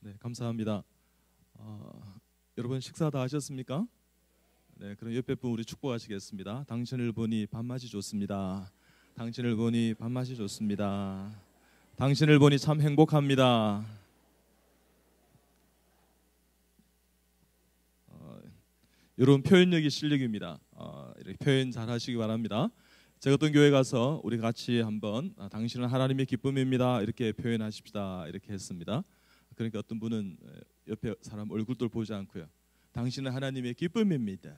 네, 감사합니다. 여러분 식사 다 하셨습니까? 네, 그럼 옆에 분 우리 축복하시겠습니다. 당신을 보니 밥맛이 좋습니다. 당신을 보니 밥맛이 좋습니다. 당신을 보니 참 행복합니다. 여러분 표현력이 실력입니다. 이렇게 표현 잘 하시기 바랍니다. 제가 어떤 교회 가서 우리 같이 한번 당신은 하나님의 기쁨입니다 이렇게 표현하십시다 이렇게 했습니다. 그러니까 어떤 분은 옆에 사람 얼굴도 보지 않고요, 당신은 하나님의 기쁨입니다.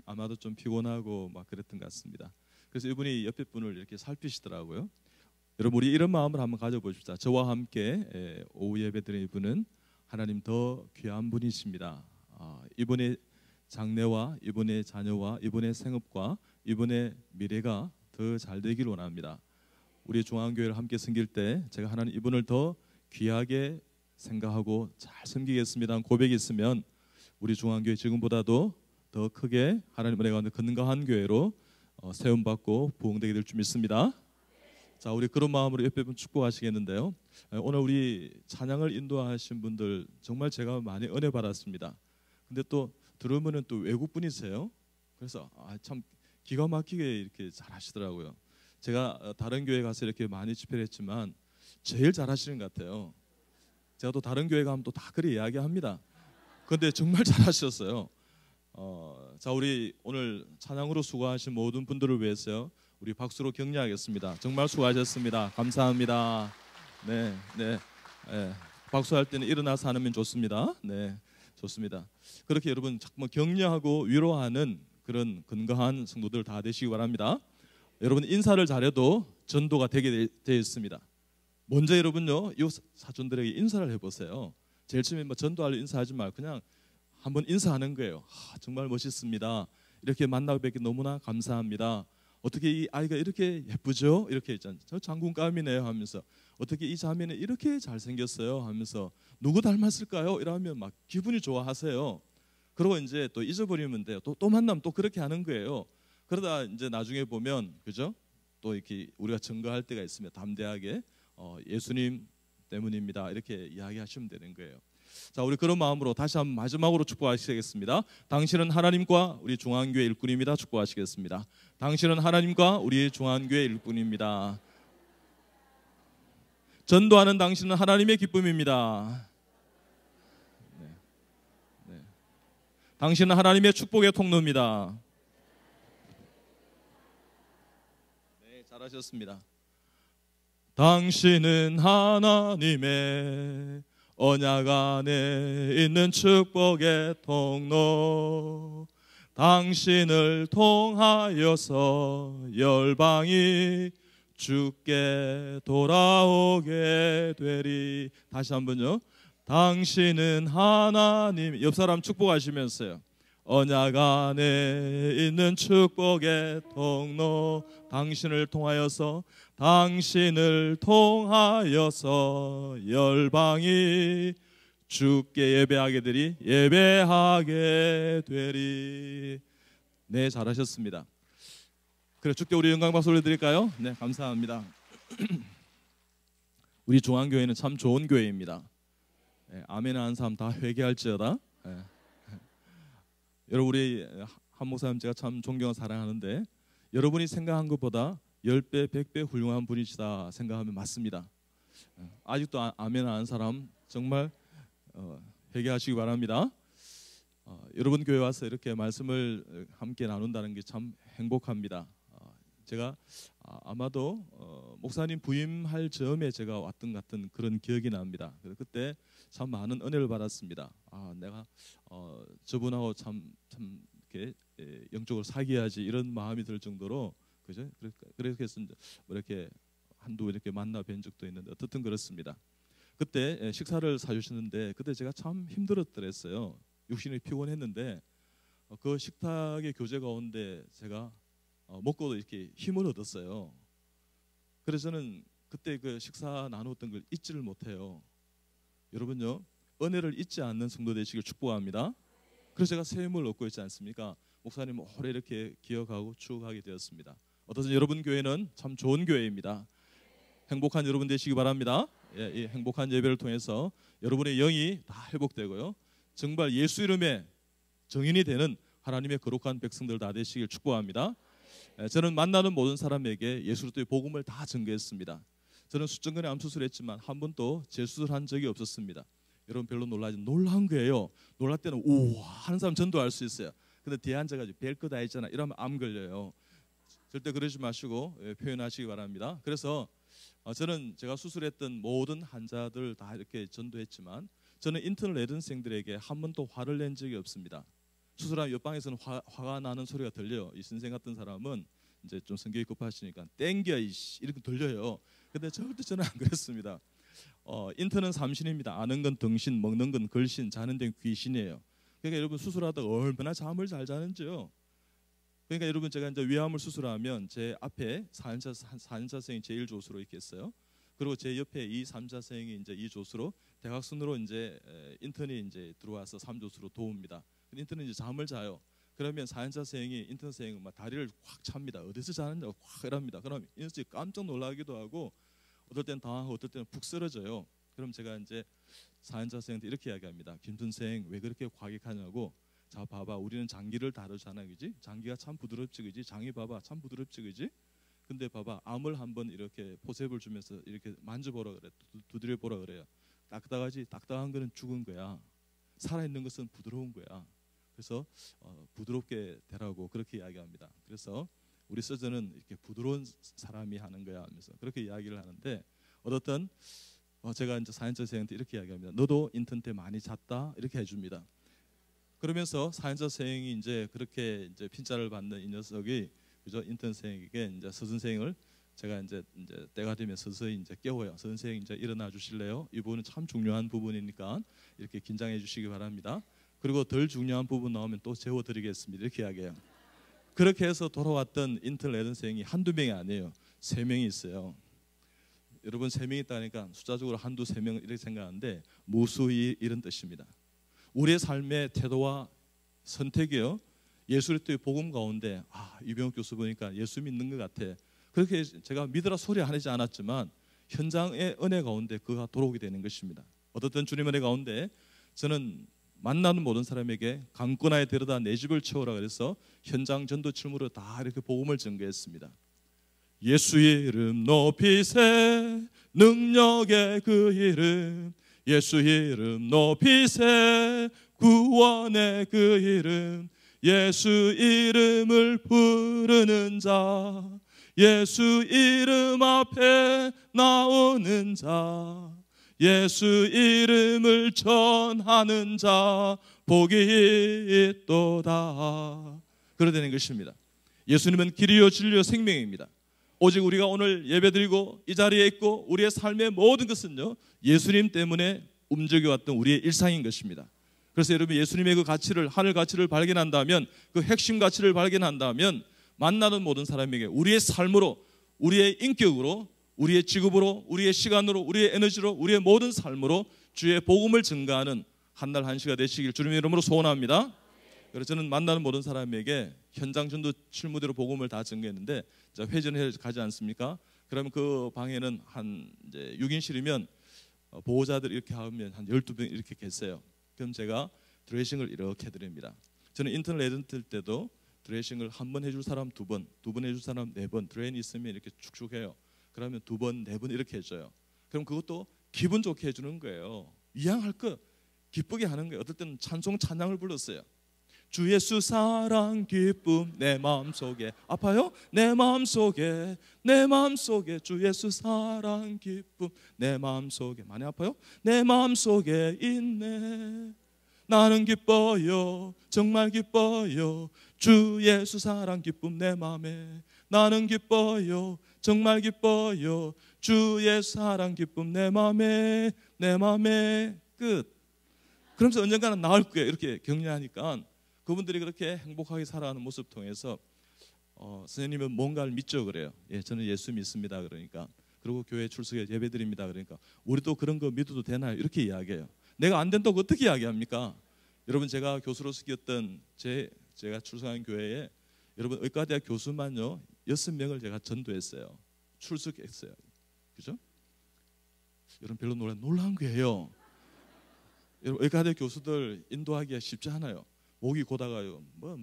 아마도 좀 피곤하고 막 그랬던 것 같습니다. 그래서 이분이 옆에 분을 이렇게 살피시더라고요. 여러분 우리 이런 마음을 한번 가져보십시다. 저와 함께 오후 예배드린 이분은 하나님 더 귀한 분이십니다. 이분의 장래와 이분의 자녀와 이분의 생업과 이분의 미래가 더 잘 되기를 원합니다. 우리 중앙교회를 함께 섬길 때 제가 하나님 이분을 더 귀하게 생각하고 잘 섬기겠습니다 고백이 있으면 우리 중앙교회 지금보다도 더 크게 하나님 은혜 가운데 건강한 교회로 세움받고 부흥되게 될 줄 믿습니다. 자, 우리 그런 마음으로 옆에 분 축복하시겠는데요. 오늘 우리 찬양을 인도하신 분들 정말 제가 많이 은혜 받았습니다. 근데 또 들으면은 또 외국 분이세요. 그래서 참 기가 막히게 이렇게 잘하시더라고요. 제가 다른 교회 가서 이렇게 많이 집회를 했지만 제일 잘하시는 것 같아요. 제가 또 다른 교회 가면 또 다 그렇게 이야기합니다. 그런데 정말 잘하셨어요. 자, 우리 오늘 찬양으로 수고하신 모든 분들을 위해서 우리 박수로 격려하겠습니다. 정말 수고하셨습니다. 감사합니다. 네, 네, 네. 박수할 때는 일어나서 하면 좋습니다. 네, 좋습니다. 그렇게 여러분 자꾸 격려하고 위로하는 그런 건강한 성도들 다 되시기 바랍니다. 여러분 인사를 잘해도 전도가 되게 되어 있습니다. 먼저 여러분요, 이 사촌들에게 인사를 해보세요. 제일 처음에 뭐 전도할 인사하지 말고 그냥 한번 인사하는 거예요. 정말 멋있습니다. 이렇게 만나 뵙기 너무나 감사합니다. 어떻게 이 아이가 이렇게 예쁘죠? 이렇게 있잖아요. 저 장군감이네요 하면서 어떻게 이 자매는 이렇게 잘생겼어요 하면서 누구 닮았을까요? 이러면 막 기분이 좋아하세요. 그리고 이제 또 잊어버리면 돼요. 또 만나면 또 그렇게 하는 거예요. 그러다 이제 나중에 보면 그죠? 또 이렇게 우리가 증거할 때가 있으면 담대하게 예수님 때문입니다 이렇게 이야기하시면 되는 거예요. 자, 우리 그런 마음으로 다시 한번 마지막으로 축복하시겠습니다. 당신은 하나님과 우리 중앙교회 일꾼입니다. 축복하시겠습니다. 당신은 하나님과 우리 중앙교회 일꾼입니다. 전도하는 당신은 하나님의 기쁨입니다. 네. 네. 당신은 하나님의 축복의 통로입니다. 네, 잘하셨습니다. 당신은 하나님의 언약 안에 있는 축복의 통로, 당신을 통하여서 열방이 주께 돌아오게 되리. 다시 한번요. 당신은 하나님, 옆 사람 축복하시면서요. 언약 안에 있는 축복의 통로, 당신을 통하여서 열방이 주께 예배하게 되리. 네, 잘하셨습니다. 그래, 주께 우리 영광 박수 올려드릴까요? 네, 감사합니다. 우리 중앙교회는 참 좋은 교회입니다. 네, 아멘 하는 사람 다 회개할지어다. 네. 여러분 우리 한 목사님 제가 참 존경하고 사랑하는데 여러분이 생각한 것보다 10배, 100배 훌륭한 분이시다 생각하면 맞습니다. 아직도 아멘 하는 사람 정말 회개하시기 바랍니다. 여러분 교회 와서 이렇게 말씀을 함께 나눈다는 게 참 행복합니다. 제가 아마도 목사님 부임할 즈음에 제가 왔던 같은 그런 기억이 납니다. 그때 참 많은 은혜를 받았습니다. 내가 저분하고 참 이렇게 영적으로 사귀어야지 이런 마음이 들 정도로 그죠? 그래서 이렇게 한두 이렇게 만나 뵌 적도 있는데 어떻든 그렇습니다. 그때 식사를 사주셨는데 그때 제가 참 힘들었더랬어요. 육신이 피곤했는데 그 식탁의 교제 가운데 제가 먹고도 이렇게 힘을 얻었어요. 그래서 저는 그때 그 식사 나누었던 걸 잊지를 못해요. 여러분요, 은혜를 잊지 않는 성도 되시길 축복합니다. 그래서 제가 새 힘을 얻고 있지 않습니까? 목사님 오래 이렇게 기억하고 추억하게 되었습니다. 어떠세요? 여러분 교회는 참 좋은 교회입니다. 행복한 여러분 되시기 바랍니다. 예, 이 행복한 예배를 통해서 여러분의 영이 다 회복되고요. 정말 예수 이름의 정인이 되는 하나님의 거룩한 백성들 다 되시길 축복합니다. 저는 만나는 모든 사람에게 예수 그리스도의 복음을 다 전개했습니다. 저는 수천건의 암 수술했지만 한 번도 재수술한 적이 없었습니다. 여러분 별로 놀란 거예요. 놀랄 때는 우와 하는 사람 전도할 수 있어요. 근데 뒤에 앉아가지고 별거 다 했잖아 이러면 암 걸려요. 절대 그러지 마시고 표현하시기 바랍니다. 그래서 저는 제가 수술했던 모든 환자들 다 이렇게 전도했지만 저는 인터널 레전생들에게 한 번도 화를 낸 적이 없습니다. 수술한 옆방에서는 화가 나는 소리가 들려요. 이 선생 같은 사람은 이제 좀 성격이 급하시니까 땡겨 이씨 이렇게 들려요. 근데 절대 저는 안 그랬습니다. 인턴은 삼신입니다. 아는 건 등신, 먹는 건 걸신, 자는 데는 귀신이에요. 그러니까 여러분 수술하다가 얼마나 잠을 잘 자는지요. 그러니까 여러분 제가 이제 위암을 수술하면 제 앞에 4년차생이 제일 조수로 있겠어요. 그리고 제 옆에 이 3자생이 이제 이 조수로 대각선으로 이제 인턴이 이제 들어와서 3조수로 도웁니다. 인턴은 이제 잠을 자요. 그러면 4년차생이 인턴생은 막 다리를 확 찹니다. 어디서 자는지 확 이랍니다. 그럼 인턴이 깜짝 놀라기도 하고 어떨 때는 당황하고 어떨 때는 푹 쓰러져요. 그럼 제가 이제 4년차생한테 이렇게 이야기합니다. 김 선생 왜 그렇게 과격하냐고. 자 봐봐 우리는 장기를 다루잖아 그지? 장기가 참 부드럽지 그지? 장이 봐봐 참 부드럽지 그지? 근데 봐봐 암을 한번 이렇게 포셉을 주면서 이렇게 만져보라 그래. 두드려 보라 그래요. 딱딱하지? 딱딱한 거는 죽은 거야. 살아있는 것은 부드러운 거야. 그래서 부드럽게 되라고 그렇게 이야기합니다. 그래서 우리 서전은 이렇게 부드러운 사람이 하는 거야 하면서 그렇게 이야기를 하는데 어떻든 제가 이제 4년차생한테 이렇게 이야기합니다. 너도 인턴 때 많이 잤다 이렇게 해줍니다. 그러면서 4년차생이 이제 그렇게 이제 핀자를 받는 이 녀석이 그죠 인턴생에게 이제 서선생을 제가 이제 때가 되면 서서히 이제 깨워요. 선생 이제 일어나 주실래요? 이 부분은 참 중요한 부분이니까 이렇게 긴장해 주시기 바랍니다. 그리고 덜 중요한 부분 나오면 또 재워드리겠습니다. 이렇게 이야기해요. 그렇게 해서 돌아왔던 인턴 레전생이 한두 명이 아니에요. 3명이 있어요. 여러분 3명이 있다니까 숫자적으로 한두 3명 이렇게 생각하는데 무수히 이런 뜻입니다. 우리의 삶의 태도와 선택이요. 예수 그리스도의 복음 가운데 이병욱 교수 보니까 예수 믿는 것 같아. 그렇게 제가 믿으라 소리 하지 않았지만 현장의 은혜 가운데 그가 돌아오게 되는 것입니다. 어떻든 주님 은혜 가운데 저는 만나는 모든 사람에게 강권하에 데려다 내 집을 채우라 그래서 현장 전도 출무로 다 이렇게 복음을 전개했습니다. 예수 이름 높이세 능력의 그 이름 예수 이름 높이세 구원의 그 이름 예수 이름을 부르는 자 예수 이름 앞에 나오는 자 예수 이름을 전하는 자 복이 있도다. 그러야 되는 것입니다. 예수님은 길이요 진리요 생명입니다. 오직 우리가 오늘 예배드리고 이 자리에 있고 우리의 삶의 모든 것은요 예수님 때문에 움직여왔던 우리의 일상인 것입니다. 그래서 여러분 예수님의 그 가치를 하늘 가치를 발견한다면 그 핵심 가치를 발견한다면 만나는 모든 사람에게 우리의 삶으로 우리의 인격으로 우리의 직업으로 우리의 시간으로 우리의 에너지로 우리의 모든 삶으로 주의 복음을 증가하는 한날 한시가 되시길 주님의 이름으로 소원합니다. 그래서 저는 만나는 모든 사람에게 현장 전도 실무대로 복음을 다 전개했는데 회전해 가지 않습니까? 그러면 그 방에는 한 이제 6인실이면 보호자들 이렇게 하면 한 12명 이렇게 계세요. 그럼 제가 드레싱을 이렇게 해드립니다. 저는 인터넷 레전트 때도 드레싱을 한 번 해줄 사람 2번, 2번 해줄 사람 4번 드레인이 있으면 이렇게 축축 해요. 그러면 2번, 4번 이렇게 해줘요. 그럼 그것도 기분 좋게 해주는 거예요. 이왕할 거 기쁘게 하는 거예요. 어떨 때는 찬송 찬양을 불렀어요. 주 예수 사랑 기쁨 내 마음속에 아파요? 내 마음속에 주 예수 사랑 기쁨 내 마음속에 많이 아파요? 내 마음속에 있네. 나는 기뻐요 정말 기뻐요 주 예수 사랑 기쁨 내 마음에 나는 기뻐요 정말 기뻐요 주 예수 사랑 기쁨 내 마음에 끝. 그러면서 언젠가는 나을 거예요. 이렇게 격려하니까 그분들이 그렇게 행복하게 살아가는 모습 통해서 선생님은 뭔가를 믿죠 그래요. 예, 저는 예수 믿습니다 그러니까. 그리고 교회 출석에 예배드립니다 그러니까 우리도 그런 거 믿어도 되나요? 이렇게 이야기해요. 내가 안 된다고 어떻게 이야기합니까? 여러분 제가 교수로서 끼었던 제가 출석한 교회에 여러분 의과대학 교수만요 6명을 제가 전도했어요. 출석했어요. 그죠? 여러분 별로 놀란 거예요. 여러분 의과대 교수들 인도하기가 쉽지 않아요. 목이 고다가요.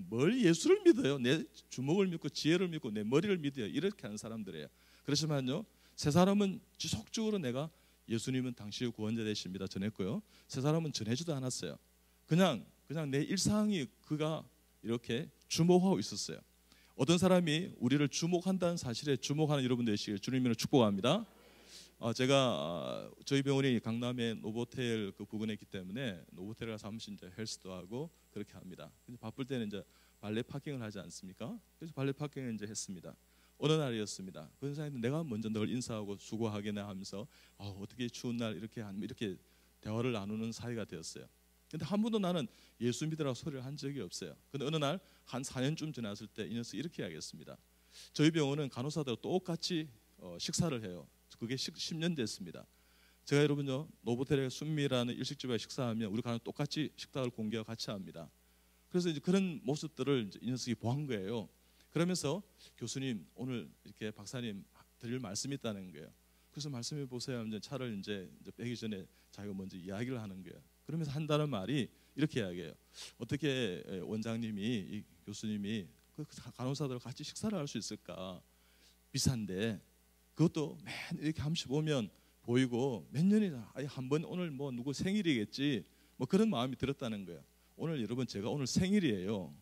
뭘 예수를 믿어요? 내 주먹을 믿고 지혜를 믿고 내 머리를 믿어요. 이렇게 하는 사람들이에요. 그렇지만요, 세 사람은 지속적으로 내가 예수님은 당신의 구원자 되십니다 전했고요. 세 사람은 전해지도 않았어요. 그냥 내 일상이 그가 이렇게 주목하고 있었어요. 어떤 사람이 우리를 주목한다는 사실에 주목하는 여러분 되시길 주님으로 축복합니다. 제가 저희 병원이 강남의 노보텔 그 부근에 있기 때문에 노보텔 가서 한 번씩 이제 헬스도 하고 그렇게 합니다. 근데 바쁠 때는 이제 발레 파킹을 하지 않습니까? 그래서 발레 파킹을 이제 했습니다. 어느 날이었습니다. 그 선생님도 내가 먼저 널 인사하고 수고하겠나 하면서 어떻게 추운 날 이렇게 대화를 나누는 사이가 되었어요. 근데 한 번도 나는 예수 믿으라고 소리를 한 적이 없어요. 근데 어느 날 한 4년쯤 지났을 때 이 녀석이 이렇게 이야기했습니다. 저희 병원은 간호사들 똑같이 식사를 해요. 그게 10년 됐습니다. 제가 여러분요, 노보텔의 순미라는 일식집에 식사하면 우리 간호 똑같이 식탁을 공개하고 같이 합니다. 그래서 이제 그런 모습들을 이제 이 녀석이 보한 거예요. 그러면서 교수님 오늘 이렇게 박사님 드릴 말씀이 있다는 거예요. 그래서 말씀해 보세요. 이제 차를 이제 빼기 전에 자기가 먼저 이야기를 하는 거예요. 그러면서 한다는 말이 이렇게 이야기해요. 어떻게 원장님이 이 교수님이 그 간호사들 같이 식사를 할 수 있을까? 비싼데 그것도 맨 이렇게 한 번씩 오면 보이고 몇 년이나 한 번 오늘 뭐 누구 생일이겠지 뭐 그런 마음이 들었다는 거예요. 오늘 여러분 제가 오늘 생일이에요.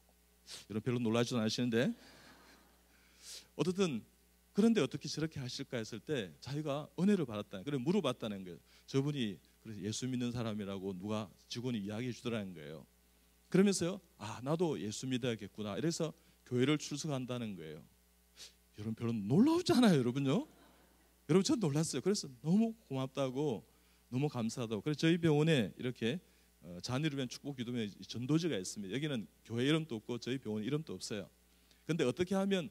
여러분 별로 놀라지도 않으시는데 어쨌든 그런데 어떻게 저렇게 하실까 했을 때 자기가 은혜를 받았다는 그래 물어봤다는 거예요. 저분이 그래서 예수 믿는 사람이라고 누가 직원이 이야기해 주더라는 거예요. 그러면서요, 나도 예수 믿어야겠구나. 이래서 교회를 출석한다는 거예요. 여러분 별로 놀라우지 않아요, 여러분요? 여러분 전 놀랐어요. 그래서 너무 고맙다고 너무 감사하다고. 그래서 저희 병원에 이렇게 자녀를 위한 축복 기도회 전도지가 있습니다. 여기는 교회 이름도 없고 저희 병원 이름도 없어요. 근데 어떻게 하면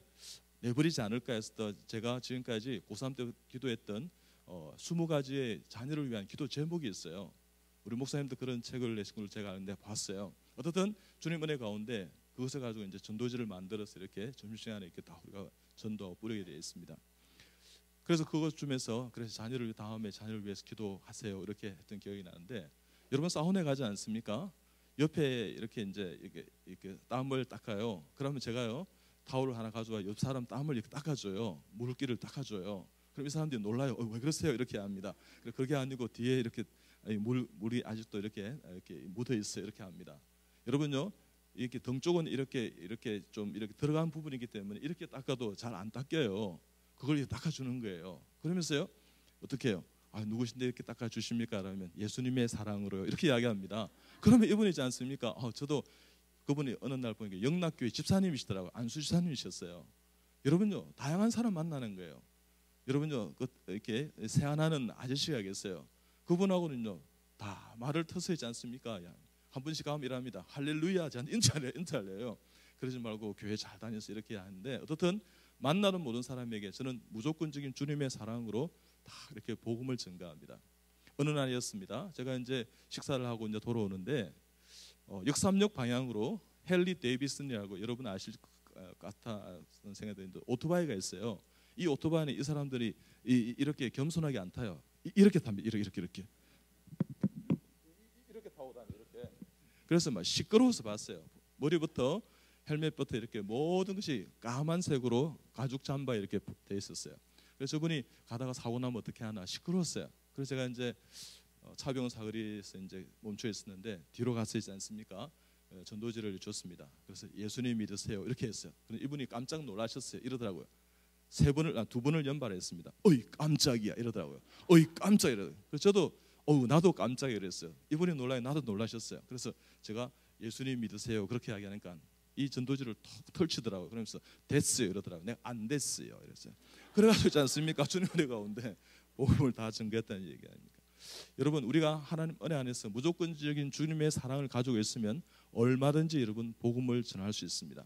내버리지 않을까 해서 제가 지금까지 고3 때 기도했던 20가지의 자녀를 위한 기도 제목이 있어요. 우리 목사님도 그런 책을 내신 걸 제가 아는데 봤어요. 어떻든 주님 은혜 가운데 그것을 가지고 이제 전도지를 만들어서 이렇게 점심시간에 이렇게 다 우리가 전도하고 뿌리게 되어 있습니다. 그래서 그것 중에서 그래서 다음에 자녀를 위해서 기도하세요 이렇게 했던 기억이 나는데 여러분 사우나에 가지 않습니까? 옆에 이렇게 이제 이렇게 땀을 닦아요. 그러면 제가요 타올을 하나 가져와 옆 사람 땀을 이렇게 닦아줘요. 물기를 닦아줘요. 그럼 이 사람들이 놀라요. 왜 그러세요? 이렇게 합니다. 그게 아니고 뒤에 이렇게 물이 아직도 이렇게 묻어 있어요. 이렇게 합니다. 여러분요, 이렇게 등 쪽은 이렇게 좀 이렇게 들어간 부분이기 때문에 이렇게 닦아도 잘 안 닦여요. 그걸 이렇게 닦아주는 거예요. 그러면서요, 어떻게 해요? 누구신데 이렇게 닦아주십니까? 그러면 예수님의 사랑으로요. 이렇게 이야기합니다. 그러면 이분이지 않습니까? 저도 그분이 어느 날 보니까 영락교회 집사님이시더라고요. 안수 집사님이셨어요. 여러분요, 다양한 사람 만나는 거예요. 여러분요, 이렇게 세안하는 아저씨가 계세요. 그분하고는요, 다 말을 터서 있지 않습니까? 한 분씩 가면 이랍니다. 할렐루야, 저한테 인사할래요. 그러지 말고 교회 잘 다녀서 이렇게 하는데 어떻든 만나는 모든 사람에게 저는 무조건적인 주님의 사랑으로 다 이렇게 복음을 전가합니다. 어느 날이었습니다. 제가 이제 식사를 하고 이제 돌아오는데 역삼역 방향으로 헨리 데이비슨이라고 여러분 아실 것 같은 생각이 드는데 오토바이가 있어요. 이 오토바이는 이 사람들이 이렇게 겸손하게 안 타요. 이렇게 탑니다. 이렇게 타고 다니 이렇게. 그래서 막 시끄러워서 봤어요. 머리부터 헬멧부터 이렇게 모든 것이 까만색으로 가죽 잠바 이렇게 돼 있었어요. 그래서 저분이 가다가 사고 나면 어떻게 하나 시끄러웠어요. 그래서 제가 이제 차병원 사거리에서 이제 멈춰 있었는데 뒤로 가서 있지 않습니까? 전도지를 줬습니다. 그래서 예수님 믿으세요 이렇게 했어요. 그런데 이분이 깜짝 놀라셨어요. 이러더라고요. 두 번을 연발했습니다. 어이 깜짝이야 이러더라고요. 어이 깜짝이야. 그래서 저도 나도 깜짝이야 이랬어요. 이분이 놀라요. 나도 놀라셨어요. 그래서 제가 예수님 믿으세요 그렇게 이야기하니까 이 전도지를 톡 털치더라고요. 그러면서 됐어요 이러더라고요. 내가 안 됐어요 이랬어요. 그래가지고 있지 않습니까? 주님 은혜 가운데 복음을 다 전개했다는 얘기 아닙니까? 여러분 우리가 하나님 은혜 안에서 무조건적인 주님의 사랑을 가지고 있으면 얼마든지 여러분 복음을 전할 수 있습니다.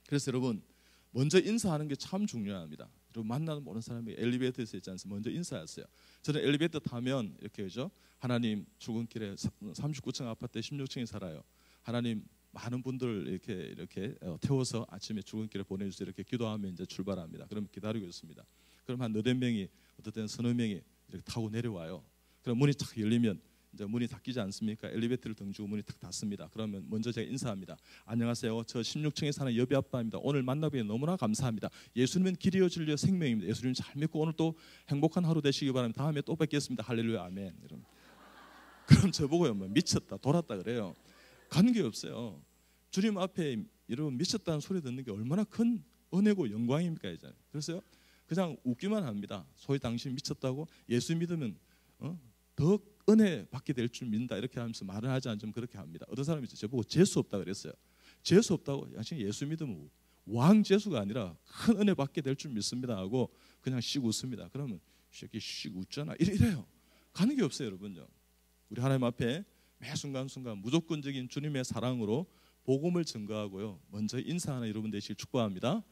그래서 여러분 먼저 인사하는 게 참 중요합니다. 여러분 만나는 모든 사람이 엘리베이터에서 있지 않습니까? 먼저 인사하세요. 저는 엘리베이터 타면 이렇게 그죠? 하나님 출근길에 39층 아파트에 16층에 살아요. 하나님 많은 분들을 이렇게 태워서 아침에 출근길에 보내주세요. 이렇게 기도하면 이제 출발합니다. 그럼 기다리고 있습니다. 그럼 한 너댓 명이 어떨 때는 서너 명이 이렇게 타고 내려와요. 그럼 문이 탁 열리면 이제 문이 닫히지 않습니까? 엘리베이터를 등지고 문이 탁 닫습니다. 그러면 먼저 제가 인사합니다. 안녕하세요. 저 16층에 사는 여비 아빠입니다. 오늘 만나뵈어 너무나 감사합니다. 예수님은 길이요 진리요 생명입니다. 예수님 잘 믿고 오늘 또 행복한 하루 되시기 바랍니다. 다음에 또 뵙겠습니다. 할렐루야 아멘. 그럼 저보고요 뭐 미쳤다 돌았다 그래요. 관계없어요. 주님 앞에 여러분 미쳤다는 소리 듣는 게 얼마나 큰 은혜고 영광입니까? 이제 그래서요 그냥 웃기만 합니다. 소위 당신 미쳤다고? 예수 믿으면 더 은혜 받게 될 줄 믿는다 이렇게 하면서 말을 하지 않으면 그렇게 합니다. 어떤 사람이 저보고 재수 없다 그랬어요. 재수 없다고? 당신 예수 믿으면 왕 재수가 아니라 큰 은혜 받게 될 줄 믿습니다 하고 그냥 씩 웃습니다. 그러면 새끼 씩 웃잖아 이래요. 가는 게 없어요 여러분요. 우리 하나님 앞에 매 순간순간 무조건적인 주님의 사랑으로 복음을 증거하고요. 먼저 인사하는 여러분 되시길 축복합니다.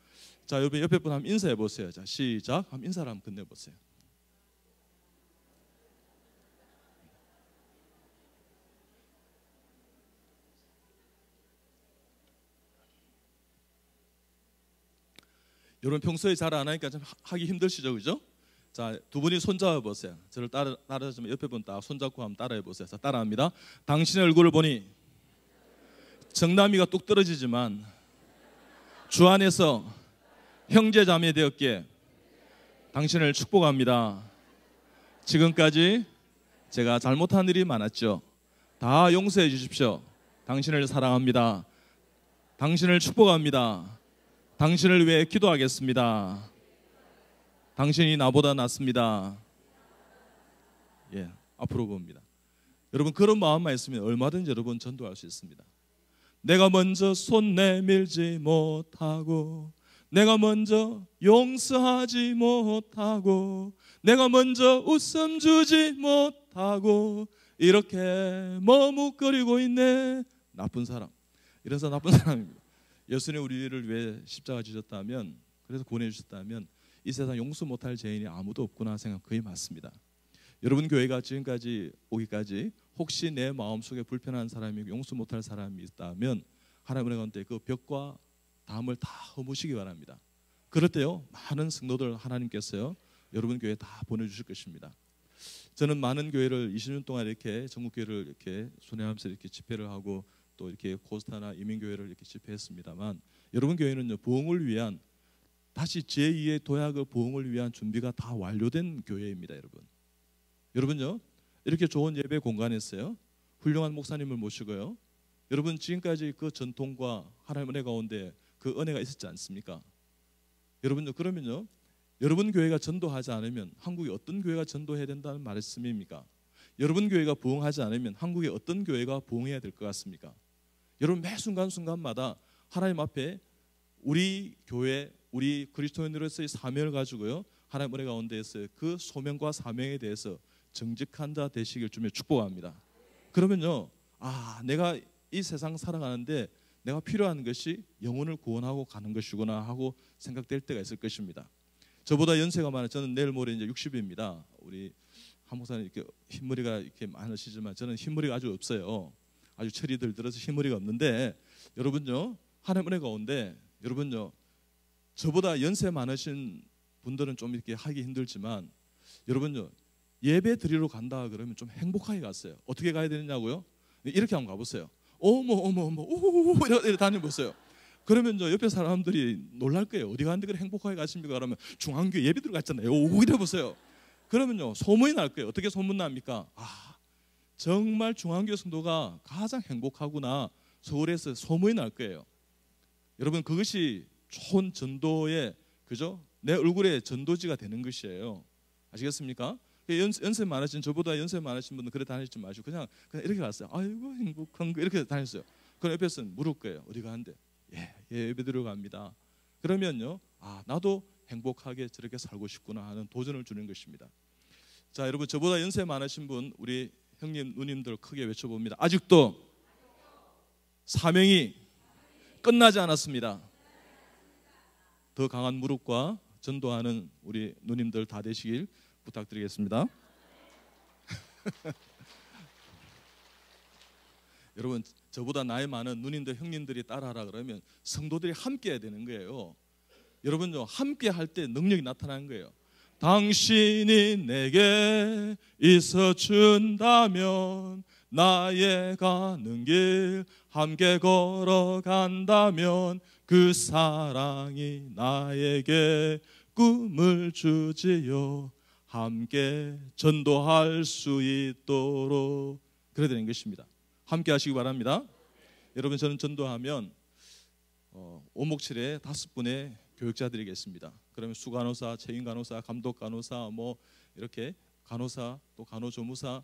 자 여러분 옆에 분 한번 인사해 보세요. 자 시작. 한번 인사를 한번 건네보세요. 여러분 평소에 잘 안 하니까 좀 하기 힘드시죠, 그죠? 자, 두 분이 손잡아 보세요. 저를 따라하시면 옆에 분 딱 손잡고 한번 따라해 보세요. 자, 따라합니다. 당신의 얼굴을 보니 정남이가 뚝 떨어지지만 주 안에서 형제 자매 되었기에 당신을 축복합니다. 지금까지 제가 잘못한 일이 많았죠. 다 용서해 주십시오. 당신을 사랑합니다. 당신을 축복합니다. 당신을 위해 기도하겠습니다. 당신이 나보다 낫습니다. 예, 앞으로 봅니다. 여러분 그런 마음만 있으면 얼마든지 여러분 전도할 수 있습니다. 내가 먼저 손 내밀지 못하고 내가 먼저 용서하지 못하고 내가 먼저 웃음 주지 못하고 이렇게 머뭇거리고 있네. 나쁜 사람. 이래서 나쁜 사람입니다. 예수님 우리를 위해 십자가 지셨다면 그래서 구원해 주셨다면 이 세상 용서 못할 죄인이 아무도 없구나 생각 거의 맞습니다. 여러분 교회가 지금까지 오기까지 혹시 내 마음속에 불편한 사람이 용서 못할 사람이 있다면 하나님의 가운데 그 벽과 담을 다 허무시기 바랍니다. 그럴 때요 많은 성도들 하나님께서요 여러분 교회에 다 보내주실 것입니다. 저는 많은 교회를 20년 동안 이렇게 전국 교회를 이렇게 순회하면서 이렇게 집회를 하고 또 이렇게 코스타나 이민교회를 이렇게 집회했습니다만 여러분 교회는요 부흥을 위한 다시 제2의 도약의 부흥을 위한 준비가 다 완료된 교회입니다. 여러분요 이렇게 좋은 예배 공간에서요 훌륭한 목사님을 모시고요 여러분 지금까지 그 전통과 하나님의 은혜 가운데 그 은혜가 있었지 않습니까? 여러분요 그러면요 여러분 교회가 전도하지 않으면 한국에 어떤 교회가 전도해야 된다는 말씀입니까? 여러분 교회가 부흥하지 않으면 한국에 어떤 교회가 부흥해야 될 것 같습니까? 여러분 매 순간순간마다 하나님 앞에 우리 교회 우리 그리스도인으로서의 사명을 가지고요 하나님 은혜 가운데에서 그 소명과 사명에 대해서 정직한 자 되시길 주며 축복합니다. 그러면요 내가 이 세상 살아가는데 내가 필요한 것이 영혼을 구원하고 가는 것이구나 하고 생각될 때가 있을 것입니다. 저보다 연세가 많아요. 저는 내일 모레 이제 60입니다. 우리 한 목사님 이렇게 흰머리가 이렇게 많으시지만 저는 흰머리가 아주 없어요. 아주 철이 들어서 흰머리가 없는데 여러분요 하나님 은혜 가운데 여러분요 저보다 연세 많으신 분들은 좀 이렇게 하기 힘들지만 여러분요 예배 드리러 간다 그러면 좀 행복하게 갔어요. 어떻게 가야 되느냐고요? 이렇게 한번 가보세요. 어머 오 이렇게 다녀보세요. 그러면 저 옆에 사람들이 놀랄 거예요. 어디 가는데 그래 행복하게 가십니까? 그러면 중앙교회 예배 들어갔잖아요. 오 이래 보세요. 그러면요 소문이 날 거예요. 어떻게 소문 납니까? 정말 중앙교회 성도가 가장 행복하구나 서울에서 소문이 날 거예요. 여러분 그것이 좋은 전도의 그죠? 내 얼굴에 전도지가 되는 것이에요. 아시겠습니까? 연세 많으신 저보다 연세 많으신 분들 그래 다니지 마시고 그냥 이렇게 갔어요. 아이고 행복한 거 이렇게 다녔어요. 그럼 옆에서 물을 거예요. 어디 가는데? 예배 들어갑니다. 그러면요 나도 행복하게 저렇게 살고 싶구나 하는 도전을 주는 것입니다. 자 여러분 저보다 연세 많으신 분 우리 형님 누님들 크게 외쳐봅니다. 아직도 사명이 끝나지 않았습니다. 더 강한 무릎과 전도하는 우리 누님들 다 되시길 부탁드리겠습니다. 여러분 저보다 나이 많은 누님들 형님들이 따라하라 그러면 성도들이 함께 해야 되는 거예요. 여러분요 함께 할 때 능력이 나타나는 거예요. 당신이 내게 있어 준다면, 나의 가는 길 함께 걸어간다면 그 사랑이 나에게 꿈을 주지요. 함께 전도할 수 있도록. 그래야 되는 것입니다. 함께 하시기 바랍니다. 여러분, 저는 전도하면 오목칠에 5분의 교육자들이겠습니다. 그러면 수간호사, 체인간호사, 감독간호사, 뭐 이렇게 간호사, 또 간호조무사,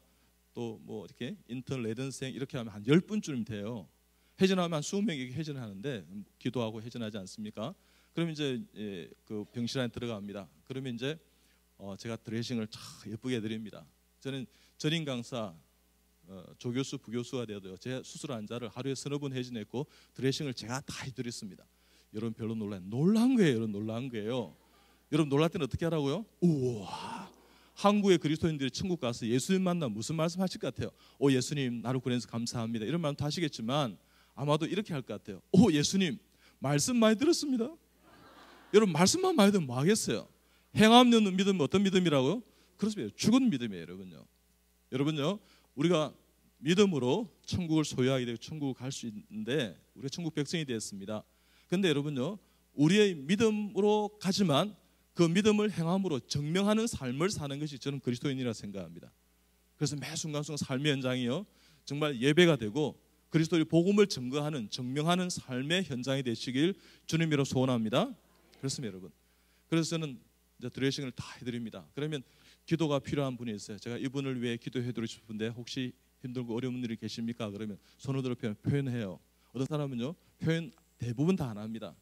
또 뭐 이렇게 인턴, 레든생 이렇게 하면 한 10분쯤 돼요. 회전하면 한 20명에게 회전을 하는데, 기도하고 회전하지 않습니까? 그러면 이제 그 병실 안에 들어갑니다. 그러면 이제 제가 드레싱을 참 예쁘게 해드립니다. 저는 전임 강사, 조교수, 부교수가 되어도요, 제 수술 환자를 하루에 서너 번 회전했고 드레싱을 제가 다 해드렸습니다. 여러분 별로 놀란 거예요. 여러분 놀란 거예요. 여러분 놀랄 때는 어떻게 하라고요? 우와, 한국의 그리스도인들이 천국 가서 예수님 만나면 무슨 말씀 하실 것 같아요? 오, 예수님 나를 구해서 감사합니다, 이런 말도 하시겠지만 아마도 이렇게 할 것 같아요. 오, 예수님 말씀 많이 들었습니다. 여러분 말씀만 많이 들으면 뭐 하겠어요? 행함 없는 믿음은 어떤 믿음이라고요? 그렇습니다. 죽은 믿음이에요. 여러분요, 우리가 믿음으로 천국을 소유하게 되고 천국을 갈 수 있는데, 우리가 천국 백성이 되었습니다. 그런데 여러분요, 우리의 믿음으로 가지만 그 믿음을 행함으로 증명하는 삶을 사는 것이 저는 그리스도인이라 생각합니다. 그래서 매 순간순간 삶의 현장이요, 정말 예배가 되고 그리스도의 복음을 증명하는 삶의 현장이 되시길 주님으로 소원합니다. 그렇습니다, 여러분. 그래서 저는 이제 드레싱을 다 해드립니다. 그러면 기도가 필요한 분이 있어요. 제가 이분을 위해 기도해드리고 싶은데 혹시 힘들고 어려운 분들이 계십니까? 그러면 손을 들어 표현해요. 어떤 사람은요, 표현 대부분 다 안 합니다.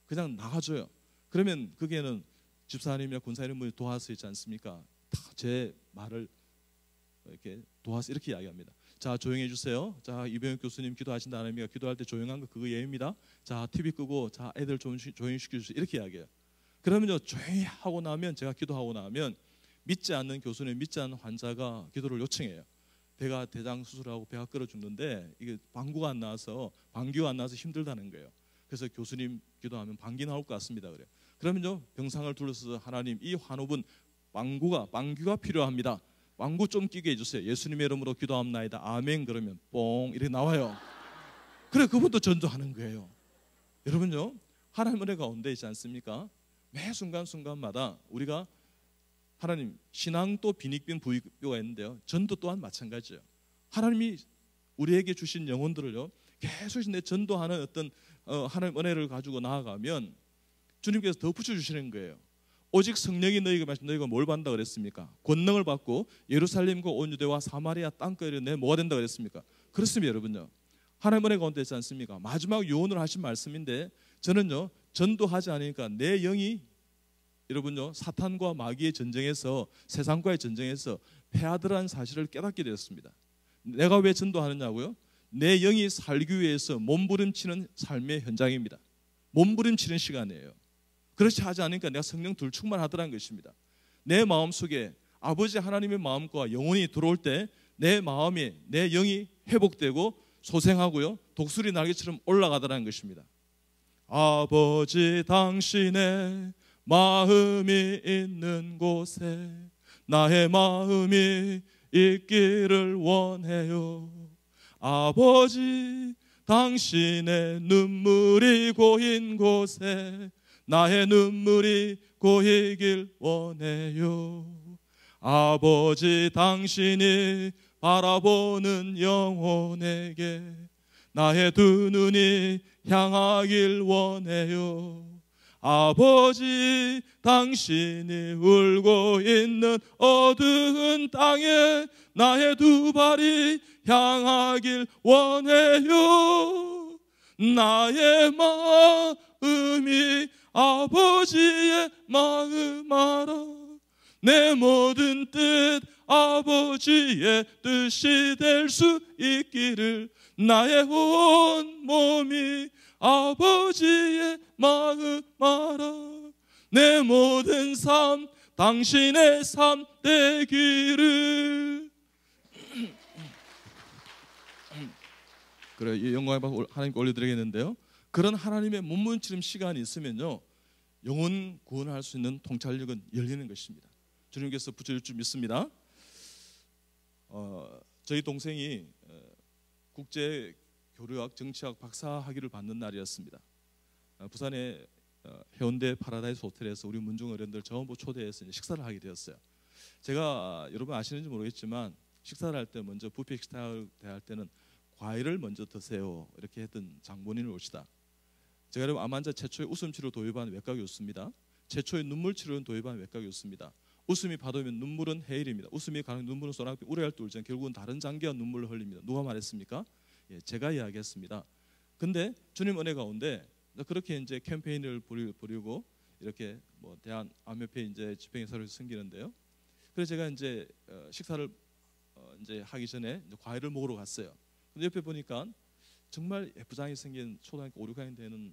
그냥 나가줘요. 그러면 거기에는 집사님이나 권사님 분이 도와서 있지 않습니까? 다 제 말을 이렇게 도와서 이렇게 이야기합니다. 자, 조용히 해주세요. 자, 이병혁 교수님 기도하신다 안 합니까? 기도할 때 조용한 거 그거 예입니다. 자, TV 끄고, 자, 애들 조용히 시켜주세요, 이렇게 이야기해요. 그러면요, 조용히 하고 나면, 제가 기도하고 나면 믿지 않는 교수님, 믿지 않는 환자가 기도를 요청해요. 배가 대장 수술하고 배가 끓어 죽는데 이게 방귀가 안 나와서 힘들다는 거예요. 그래서 교수님 기도하면 방귀 나올 것 같습니다. 그래요. 그러면요, 병상을 둘러서 하나님, 이 환우분 방귀가 필요합니다. 방구 좀 끼게 해주세요. 예수님의 이름으로 기도합나이다. 아멘. 그러면 뽕 이렇게 나와요. 그래, 그분도 전도하는 거예요. 여러분요, 하나님 은혜 가운데 있지 않습니까? 매 순간순간마다 우리가 하나님, 신앙도 빈익빈 부익교가 있는데요, 전도 또한 마찬가지예요. 하나님이 우리에게 주신 영혼들을요, 계속 내 전도하는 어떤 하나님 은혜를 가지고 나아가면 주님께서 더 붙여주시는 거예요. 오직 성령이 너희가 마시면 너희가 뭘 받는다 그랬습니까? 권능을 받고 예루살렘과 온 유대와 사마리아 땅끝에 내 뭐가 된다 그랬습니까? 그렇습니다, 여러분요. 하나님 은혜 가운데 있지 않습니까? 마지막 유언을 하신 말씀인데, 저는요, 전도하지 않으니까 내 영이, 여러분요, 사탄과 마귀의 전쟁에서, 세상과의 전쟁에서 패하더라는 사실을 깨닫게 되었습니다. 내가 왜 전도하느냐고요? 내 영이 살기 위해서 몸부림치는 삶의 현장입니다. 몸부림치는 시간이에요. 그렇지 하지 않으니까 내가 성령 덜 충만하더라는 것입니다. 내 마음속에 아버지 하나님의 마음과 영혼이 들어올 때 내 마음이, 내 영이 회복되고 소생하고요, 독수리 날개처럼 올라가더라는 것입니다. 아버지, 당신의 마음이 있는 곳에 나의 마음이 있기를 원해요. 아버지, 당신의 눈물이 고인 곳에 나의 눈물이 고이길 원해요. 아버지, 당신이 바라보는 영혼에게 나의 두 눈이 향하길 원해요. 아버지, 당신이 울고 있는 어두운 땅에 나의 두 발이 향하길 원해요. 나의 마음이 아버지의 마음 알아. 내 모든 뜻 아버지의 뜻이 될 수 있기를, 나의 온 몸이 아버지의 마음 알아. 내 모든 삶 당신의 삶 되기를. 그래, 이 영광의 박수 하나님께 올려드리겠는데요, 그런 하나님의 몸부림치는 시간이 있으면요, 영혼 구원할 수 있는 통찰력은 열리는 것입니다. 주님께서 붙여줄 줄 믿습니다. 저희 동생이 국제 교류학 정치학 박사 학위를 받는 날이었습니다. 부산의 해운대 파라다이스 호텔에서 우리 문중 어른들 전부 초대해서 식사를 하게 되었어요. 제가 여러분 아시는지 모르겠지만 식사를 할 때 먼저 뷔페 식사를 대할 때는 과일을 먼저 드세요 이렇게 했던 장본인을 오시다. 제가 여러분 암 환자 최초의 웃음 치료 도입한 외과 교수입니다. 최초의 눈물 치료는 도입한 외과 교수입니다. 웃음이 받으면 눈물은 해일입니다. 웃음이 가는 눈물은 소낙비 우려할 때 울지만 결국은 다른 장기와 눈물을 흘립니다. 누가 말했습니까? 예, 제가 이야기했습니다. 근데 주님 은혜 가운데 그렇게 이제 캠페인을 벌이고 이렇게 뭐 대한암협회 이제 집행사를 섬기는데요. 그래서 제가 이제 식사를 이제 하기 전에 이제 과일을 먹으러 갔어요. 근데 옆에 보니까 정말 예쁘장하게 생긴 초등학교 5, 6학년 되는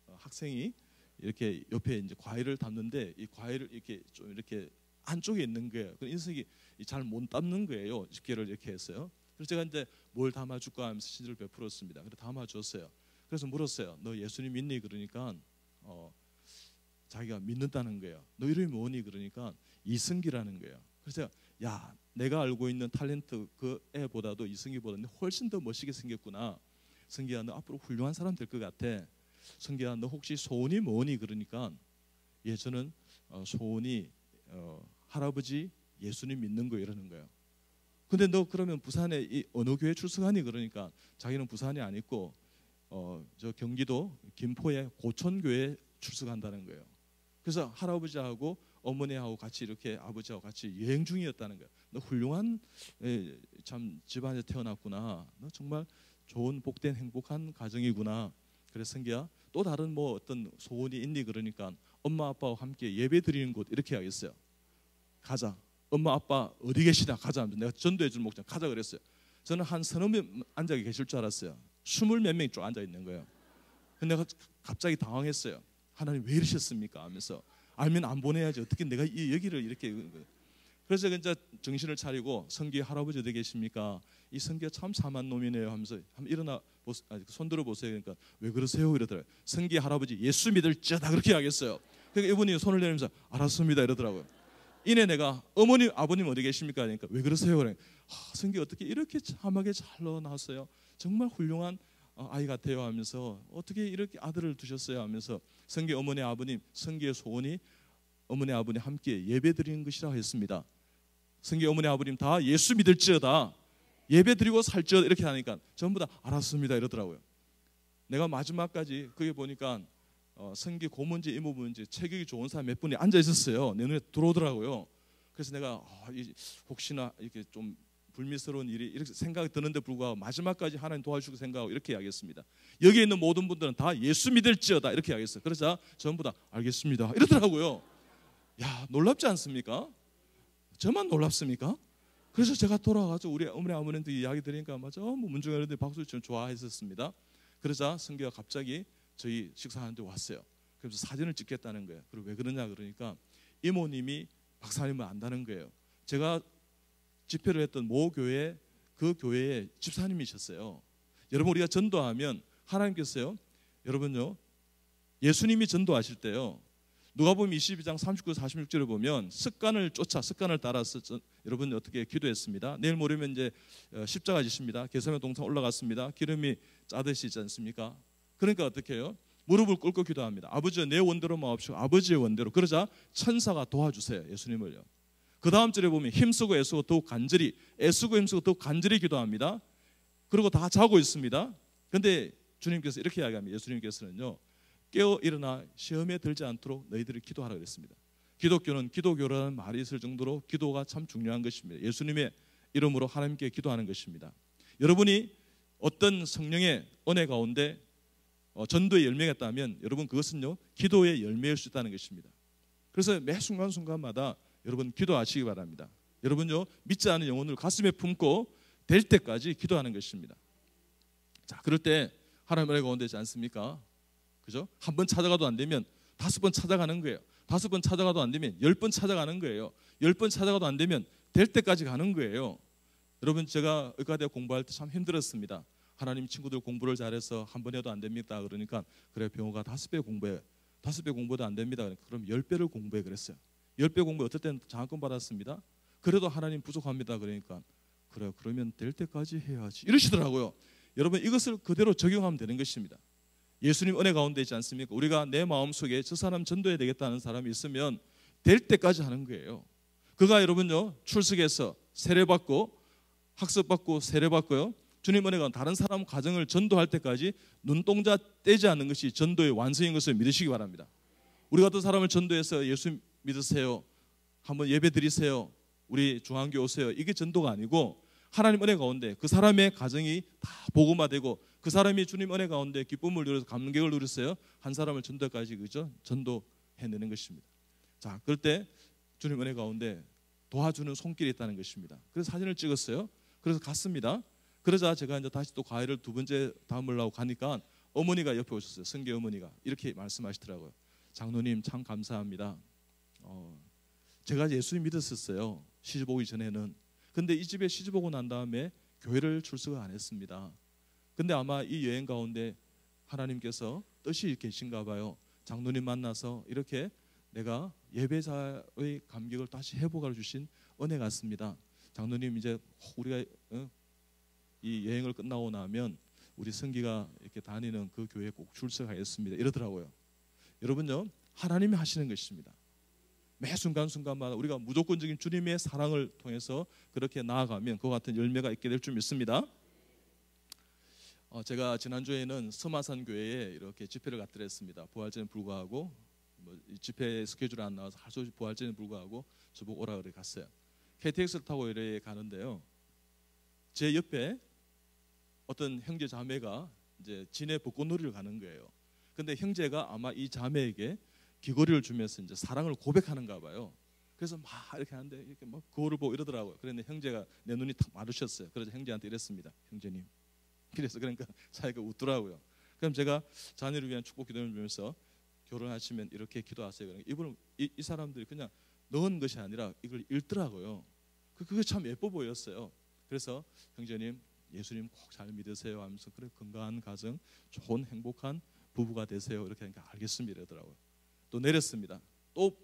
학생이 이렇게 옆에 이제 과일을 담는데 이 과일을 이렇게 좀 이렇게 안쪽에 있는 거예요. 그 인석이 잘 못 담는 거예요. 집게를 이렇게 했어요. 그래서 제가 이제 뭘 담아줄까 하면서 신지를 베풀었습니다. 그래서 담아줬어요. 그래서 물었어요. 너 예수님 믿니? 그러니까 자기가 믿는다는 거예요. 너 이름이 뭐니? 그러니까 이승기라는 거예요. 그래서 야, 내가 알고 있는 탤런트 그 애보다도 이승기보다 훨씬 더 멋있게 생겼구나. 승기야, 너 앞으로 훌륭한 사람 될 것 같아. 승기야, 너 혹시 소원이 뭐니? 그러니까 예, 저는 소원이 할아버지 예수님 믿는 거 이러는 거예요. 근데 너 그러면 부산에 이 어느 교회 출석하니? 그러니까 자기는 부산이 아니고 저 경기도 김포의 고천교회 출석한다는 거예요. 그래서 할아버지하고 어머니하고 같이 이렇게 아버지하고 같이 여행 중이었다는 거예요. 너 훌륭한 참 집안에 태어났구나. 너 정말 좋은 복된 행복한 가정이구나. 그래서 승기야 또 다른 뭐 어떤 소원이 있니? 그러니까 엄마 아빠와 함께 예배 드리는 곳 이렇게 하겠어요. 가자. 엄마 아빠 어디 계시나 가자. 내가 전도해 줄 목장 가자 그랬어요. 저는 한 서너 명 앉아 계실 줄 알았어요. 20몇 명이 쭉 앉아 있는 거예요. 근데 내가 갑자기 당황했어요. 하나님 왜 이러셨습니까? 하면서 알면 안 보내야지 어떻게 내가 여기를 이렇게. 그래서 이제 정신을 차리고 성기 할아버지 어디 계십니까? 이 성기가 참 참한 놈이네요 하면서 한번 일어나 손들어 보세요. 그러니까 왜 그러세요? 이러더라고요. 성기 할아버지 예수 믿을지어다 그렇게 하겠어요. 그러니까 이분이 손을 내밀면서 알았습니다 이러더라고요. 이내 내가 어머님 아버님 어디 계십니까? 그러니까 왜 그러세요? 그러니까 성기 어떻게 이렇게 참하게 잘 넣어놨어요? 정말 훌륭한 아이 같아요 하면서 어떻게 이렇게 아들을 두셨어요 하면서 성기 어머니 아버님 성기의 소원이 어머니 아버님 함께 예배 드리는 것이라 했습니다. 성기 어머니 아버님 다 예수 믿을지어다 예배 드리고 살지어다 이렇게 하니까 전부 다 알았습니다 이러더라고요. 내가 마지막까지 그게 보니까 성기 고문지 이모부인지 체격이 좋은 사람 몇 분이 앉아 있었어요. 내 눈에 들어오더라고요. 그래서 내가 혹시나 이렇게 좀 불미스러운 일이 이렇게 생각이 드는데 불구하고 마지막까지 하나님 도와주시고 생각하고 이렇게 하겠습니다. 여기 있는 모든 분들은 다 예수 믿을지어다 이렇게 하겠어요. 그래서 전부 다 알겠습니다 이러더라고요. 야, 놀랍지 않습니까? 저만 놀랍습니까? 그래서 제가 돌아가서 우리 어머니 아버님들 이야기 들으니까 맞아 문중의 어른들이 박수 치면 좋아했었습니다. 그러자 성기가 갑자기 저희 식사하는데 왔어요. 그래서 사진을 찍겠다는 거예요. 그리고 왜 그러냐 그러니까 이모님이 박사님을 안다는 거예요. 제가 집회를 했던 모 교회 그 교회의 집사님이셨어요. 여러분 우리가 전도하면 하나님께서요. 여러분요. 예수님이 전도하실 때요. 누가복음 22장 39, 46절을 보면 습관을 따라서 여러분 어떻게 기도했습니다. 내일 모레면 이제 십자가 지십니다. 게세마네 동산 올라갔습니다. 기름이 짜듯이 있지 않습니까? 그러니까 어떻게 해요? 무릎을 꿇고 기도합니다. 아버지여 내 원대로 마옵시고 아버지의 원대로. 그러자 천사가 도와주세요. 예수님을요. 그 다음 절에 보면 힘쓰고 애쓰고 더욱 간절히 애쓰고 힘쓰고 더욱 간절히 기도합니다. 그리고 다 자고 있습니다. 그런데 주님께서 이렇게 이야기합니다. 예수님께서는요. 깨어 일어나 시험에 들지 않도록 너희들이 기도하라 그랬습니다. 기독교는 기도교라는 말이 있을 정도로 기도가 참 중요한 것입니다. 예수님의 이름으로 하나님께 기도하는 것입니다. 여러분이 어떤 성령의 은혜 가운데 전도의 열매가 있다면 여러분 그것은요 기도의 열매일 수 있다는 것입니다. 그래서 매 순간순간마다 여러분 기도하시기 바랍니다. 여러분요 믿지 않은 영혼을 가슴에 품고 될 때까지 기도하는 것입니다. 자, 그럴 때 하나님의 은혜가 온다지 않습니까? 그죠? 한 번 찾아가도 안 되면 5번 찾아가는 거예요. 5번 찾아가도 안 되면 10번 찾아가는 거예요. 10번 찾아가도 안 되면 될 때까지 가는 거예요. 여러분 제가 의과대학 공부할 때 참 힘들었습니다. 하나님 친구들 공부를 잘해서 한 번 해도 안 됩니다. 그러니까 그래 병호가 5배 공부해. 5배 공부도 안 됩니다. 그럼 10배를 공부해 그랬어요. 10배 공부 어떨 때는 장학금 받았습니다. 그래도 하나님 부족합니다. 그러니까 그래 그러면 될 때까지 해야지 이러시더라고요. 여러분 이것을 그대로 적용하면 되는 것입니다. 예수님 은혜 가운데 있지 않습니까? 우리가 내 마음속에 저 사람 전도해야 되겠다는 사람이 있으면 될 때까지 하는 거예요. 그가 여러분요 출석해서 세례받고 학습받고 세례받고요 주님 은혜가 다른 사람 가정을 전도할 때까지 눈동자 떼지 않는 것이 전도의 완성인 것을 믿으시기 바랍니다. 우리 같은 사람을 전도해서 예수 믿으세요, 한번 예배 드리세요, 우리 중앙교 오세요, 이게 전도가 아니고 하나님 은혜 가운데 그 사람의 가정이 다 복음화되고 그 사람이 주님 은혜 가운데 기쁨을 누려서 감격을 누렸어요. 한 사람을 전도까지 그죠? 전도해내는 것입니다. 자, 그럴 때 주님 은혜 가운데 도와주는 손길이 있다는 것입니다. 그래서 사진을 찍었어요. 그래서 갔습니다. 그러자 제가 이제 다시 또 과일을 두 번째 담으려고 가니까 어머니가 옆에 오셨어요. 성계 어머니가 이렇게 말씀하시더라고요. 장로님 참 감사합니다. 제가 예수님 믿었었어요. 시집 오기 전에는. 근데 이 집에 시집 오고 난 다음에 교회를 출석을 안 했습니다. 근데 아마 이 여행 가운데 하나님께서 뜻이 계신가 봐요. 장로님 만나서 이렇게 내가 예배자의 감격을 다시 회복해 주신 은혜 같습니다. 장로님 이제 우리가 이 여행을 끝나고 나면 우리 성기가 이렇게 다니는 그 교회에 꼭 출석하겠습니다. 이러더라고요. 여러분요 하나님이 하시는 것입니다. 매 순간순간마다 우리가 무조건적인 주님의 사랑을 통해서 그렇게 나아가면 그와 같은 열매가 있게 될 줄 믿습니다. 제가 지난주에는 서마산 교회에 이렇게 집회를 갔더랬습니다. 부활절에 불구하고 집회 스케줄이 안 나와서 할 수 없이 부활절에 불구하고 저보고 오라 그래 갔어요. KTX를 타고 이래 가는데요. 제 옆에 어떤 형제 자매가 이제 진해 벚꽃놀이를 가는 거예요. 근데 형제가 아마 이 자매에게 귀걸이를 주면서 이제 사랑을 고백하는가 봐요. 그래서 막 이렇게 하는데 이렇게 막 거울을 보고 이러더라고요. 그런데 형제가 내 눈이 탁 마주쳤어요. 그래서 형제한테 이랬습니다. 형제님. 그래서 그러니까 사이가 웃더라고요. 그럼 제가 자녀를 위한 축복 기도를 주면서 결혼하시면 이렇게 기도하세요. 그러니까 이분은 이 사람들이 그냥 넣은 것이 아니라 이걸 읽더라고요. 그게 참 예뻐 보였어요. 그래서 형제님 예수님 꼭 잘 믿으세요 하면서 그래 건강한 가정 좋은 행복한 부부가 되세요 이렇게 하니까 알겠습니다 이러더라고요. 또 내렸습니다. 또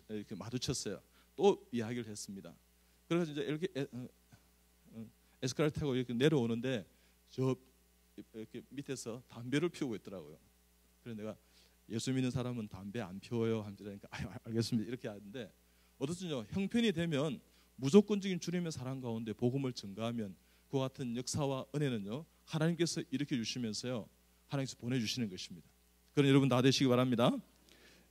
이렇게 마주쳤어요. 또 이야기를 했습니다. 그래서 이제 이렇게 에스컬레이터 타고 이렇게 내려오는데 저 이렇게 밑에서 담배를 피우고 있더라고요. 그래서 내가 예수 믿는 사람은 담배 안 피워요 하니까 알겠습니다 이렇게 하는데 어떻든요 형편이 되면 무조건적인 주님의 사랑 가운데 복음을 증가하면 그와 같은 역사와 은혜는요 하나님께서 일으켜 주시면서요 하나님께서 보내주시는 것입니다. 그럼 여러분 다 되시기 바랍니다.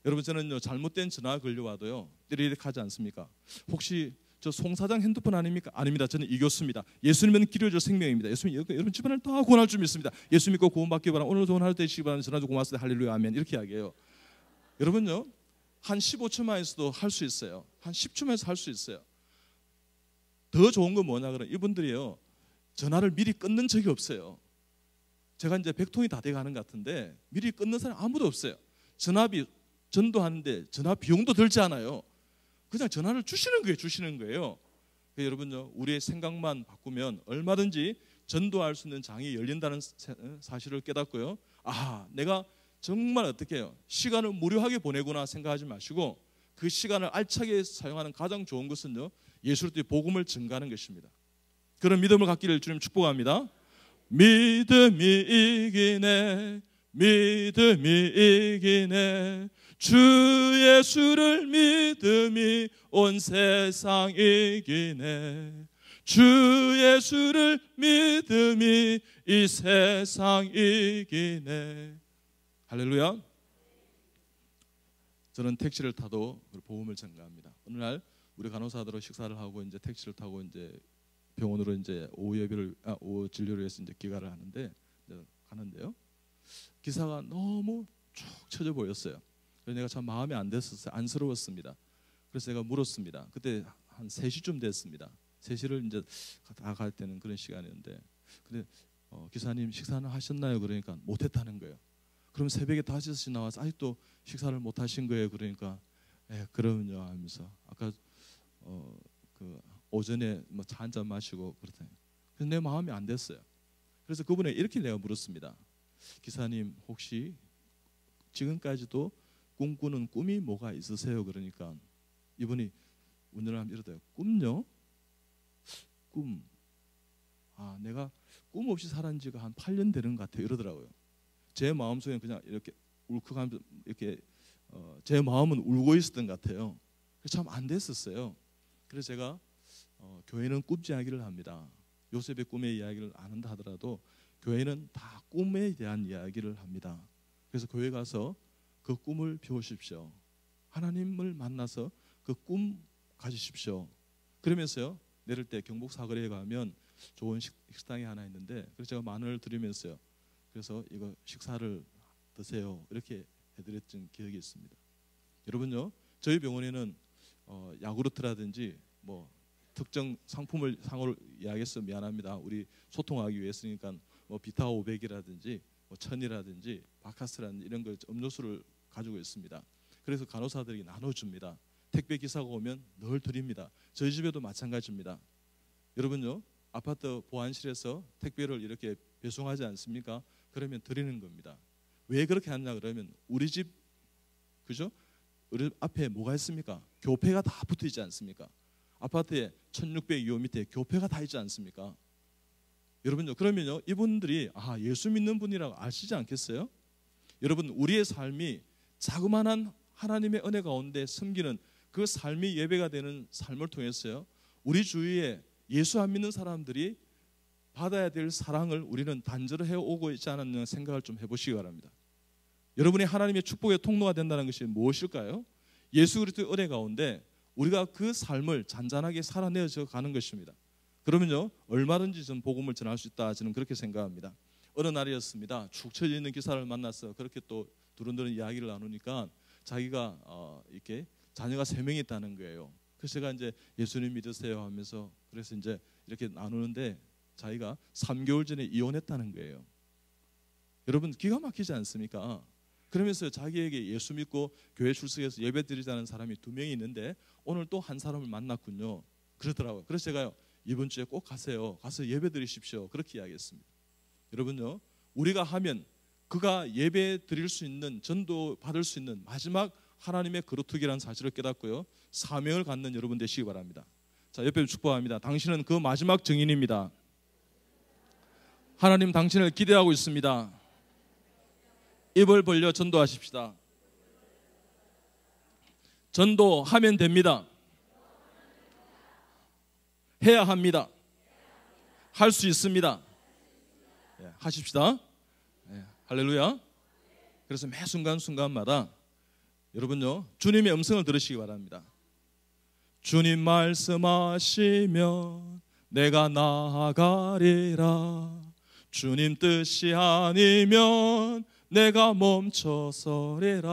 여러분 저는요 잘못된 전화 걸려와도요 이렇게 하지 않습니까? 혹시 저 송 사장 핸드폰 아닙니까? 아닙니다. 저는 이 교수입니다. 예수님은 길이어줄 생명입니다. 예수님 여러분 집안을 다 구원할 줄 믿습니다. 예수 믿고 구원받기 바랍니다. 오늘 좋은 하루 되시기 바랍니다. 전화 주 고맙습니다. 할렐루야 아멘 이렇게 이야기해요. 여러분요 한 15초만에서도 할 수 있어요. 한 10초만에서 할 수 있어요. 더 좋은 건 뭐냐 그러면 이분들이요 전화를 미리 끊는 적이 없어요. 제가 이제 100통이 다 돼가는 것 같은데 미리 끊는 사람 아무도 없어요. 전화비 전도하는데 전화 비용도 들지 않아요. 그냥 전화를 주시는 거예요. 그러니까 여러분요 우리의 생각만 바꾸면 얼마든지 전도할 수 있는 장이 열린다는 사실을 깨닫고요. 아 내가 정말 어떻게 해요 시간을 무료하게 보내구나 생각하지 마시고 그 시간을 알차게 사용하는 가장 좋은 것은요 예수를 통해 복음을 증가하는 것입니다. 그런 믿음을 갖기를 주님 축복합니다. 믿음이 이기네 믿음이 이기네 주 예수를 믿음이 온 세상 이기네 주 예수를 믿음이 이 세상 이기네 할렐루야. 저는 택시를 타도 복음을 전가합니다. 어느 날 우리 간호사들하고 식사를 하고 이제 택시를 타고 이제 병원으로 이제 오후 진료를 위해서 이제 귀가를 하는데 가는데요. 기사가 너무 쭉 처져 보였어요. 그래서 내가 참 마음이 안 됐었어요. 안쓰러웠습니다. 그래서 제가 물었습니다. 그때 한 3시쯤 됐습니다. 3시를 이제 다 갈 때는 그런 시간이었는데 근데 기사님 식사는 하셨나요? 그러니까 못했다는 거예요. 그럼 새벽에 5시 나와서 아직도 식사를 못 하신 거예요. 그러니까 그러면요 하면서 아까 그 오전에 뭐 차 한잔 마시고 그렇다. 그래서 내 마음이 안 됐어요. 그래서 그분에 이렇게 내가 물었습니다. 기사님 혹시 지금까지도 꿈꾸는 꿈이 뭐가 있으세요? 그러니까 이분이 운전을 하면 이러더라고요. 꿈요? 꿈. 내가 꿈 없이 살은 지가 한 8년 되는 것 같아요. 이러더라고요. 제 마음속에는 그냥 이렇게 울컥하면서 이렇게 제 마음은 울고 있었던 것 같아요. 참 안 됐었어요. 그래서 제가 교회는 꿈 이야기를 합니다. 요셉의 꿈의 이야기를 안 한다 하더라도 교회는 다 꿈에 대한 이야기를 합니다. 그래서 교회 가서 그 꿈을 비우십시오. 하나님을 만나서 그 꿈 가지십시오. 그러면서요, 내릴 때 경북 사거리에 가면 좋은 식당이 하나 있는데, 그래서 제가 만원을 드리면서요, 그래서 이거 식사를 드세요, 이렇게 해드렸던 기억이 있습니다. 여러분요, 저희 병원에는 야구르트라든지 뭐 특정 상품을 상호를 이야기해서 미안합니다. 우리 소통하기 위해서니까 뭐 비타 500이라든지 뭐 천이라든지 바카스라든지 이런 걸 음료수를 가지고 있습니다. 그래서 간호사들이 나눠줍니다. 택배 기사가 오면 늘 드립니다. 저희 집에도 마찬가지입니다. 여러분요, 아파트 보안실에서 택배를 이렇게 배송하지 않습니까? 그러면 드리는 겁니다. 왜 그렇게 하냐 그러면 우리 집, 그죠? 우리 앞에 뭐가 있습니까? 교폐가 다 붙어 있지 않습니까? 아파트에 1602호 밑에 교폐가 다 있지 않습니까? 여러분요, 그러면요, 이분들이 예수 믿는 분이라고 아시지 않겠어요? 여러분, 우리의 삶이 자그마한 하나님의 은혜 가운데 섬기는 그 삶이 예배가 되는 삶을 통해서요, 우리 주위에 예수 안 믿는 사람들이 받아야 될 사랑을 우리는 단절을 해오고 있지 않았느냐 생각을 좀 해보시기 바랍니다. 여러분이 하나님의 축복의 통로가 된다는 것이 무엇일까요? 예수 그리스도의 은혜 가운데 우리가 그 삶을 잔잔하게 살아내어 가는 것입니다. 그러면요, 얼마든지 좀 복음을 전할 수 있다, 저는 그렇게 생각합니다. 어느 날이었습니다. 축 처져 있는 기사를 만나서 그렇게 또 두런두런 이야기를 나누니까 자기가 이렇게 자녀가 3명이 있다는 거예요. 그래서 제가 이제 예수님 믿으세요 하면서 그래서 이제 이렇게 나누는데 자기가 3개월 전에 이혼했다는 거예요. 여러분, 기가 막히지 않습니까? 그러면서 자기에게 예수 믿고 교회 출석해서 예배 드리자는 사람이 2명이 있는데 오늘 또 한 사람을 만났군요. 그러더라고요. 그래서 제가요, 이번 주에 꼭 가세요. 가서 예배 드리십시오. 그렇게 이야기했습니다. 여러분요, 우리가 하면 그가 예배 드릴 수 있는, 전도 받을 수 있는 마지막 하나님의 거루투기라는 사실을 깨닫고요, 사명을 갖는 여러분 되시기 바랍니다. 자, 옆에 축복합니다. 당신은 그 마지막 증인입니다. 하나님 당신을 기대하고 있습니다. 입을 벌려 전도하십시다. 전도하면 됩니다. 해야 합니다. 할 수 있습니다. 하십시다. 할렐루야. 그래서 매 순간순간마다 여러분요, 주님의 음성을 들으시기 바랍니다. 주님 말씀하시면 내가 나아가리라. 주님 뜻이 아니면 내가 멈춰서리라.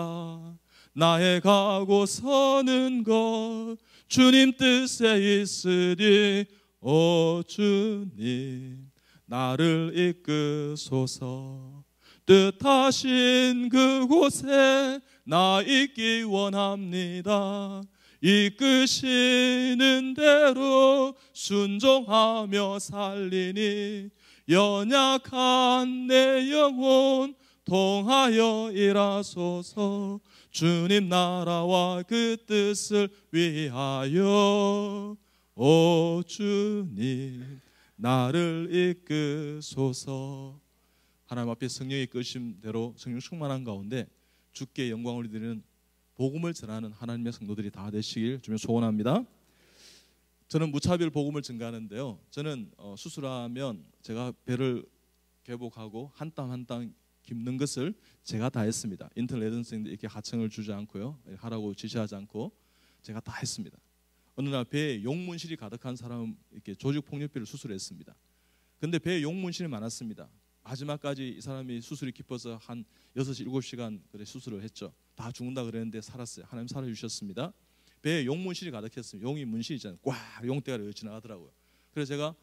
나의 가고 서는 것 주님 뜻에 있으니 오 주님 나를 이끄소서. 뜻하신 그곳에 나 있기 원합니다. 이끄시는 대로 순종하며 살리니 연약한 내 영혼 통하여 일하소서. 주님 나라와 그 뜻을 위하여 오 주님 나를 이끄소서. 하나님 앞에 성령의 이끄심대로 성령 충만한 가운데 주께 영광을 드리는 복음을 전하는 하나님의 성도들이 다 되시길 주님 소원합니다. 저는 무차별 복음을 증가하는데요, 저는 수술하면 제가 배를 개복하고 한 땀 한 땀 깁는 것을 제가 다 했습니다. 인터넷 선생님들 이렇게 하청을 주지 않고요, 하라고 지시하지 않고 제가 다 했습니다. 어느 날 배에 용문실이 가득한 사람 이렇게 조직폭력배를 수술했습니다. 근데 배에 용문실이 많았습니다. 마지막까지 이 사람이 수술이 깊어서 한 6시, 7시간 그래 수술을 했죠. 다 죽는다 그랬는데 살았어요. 하나님 살아주셨습니다. 배에 용문실이 가득했습니다. 용이 문실 있잖아요. 꽉 용대가 지나가더라고요. 그래서 제가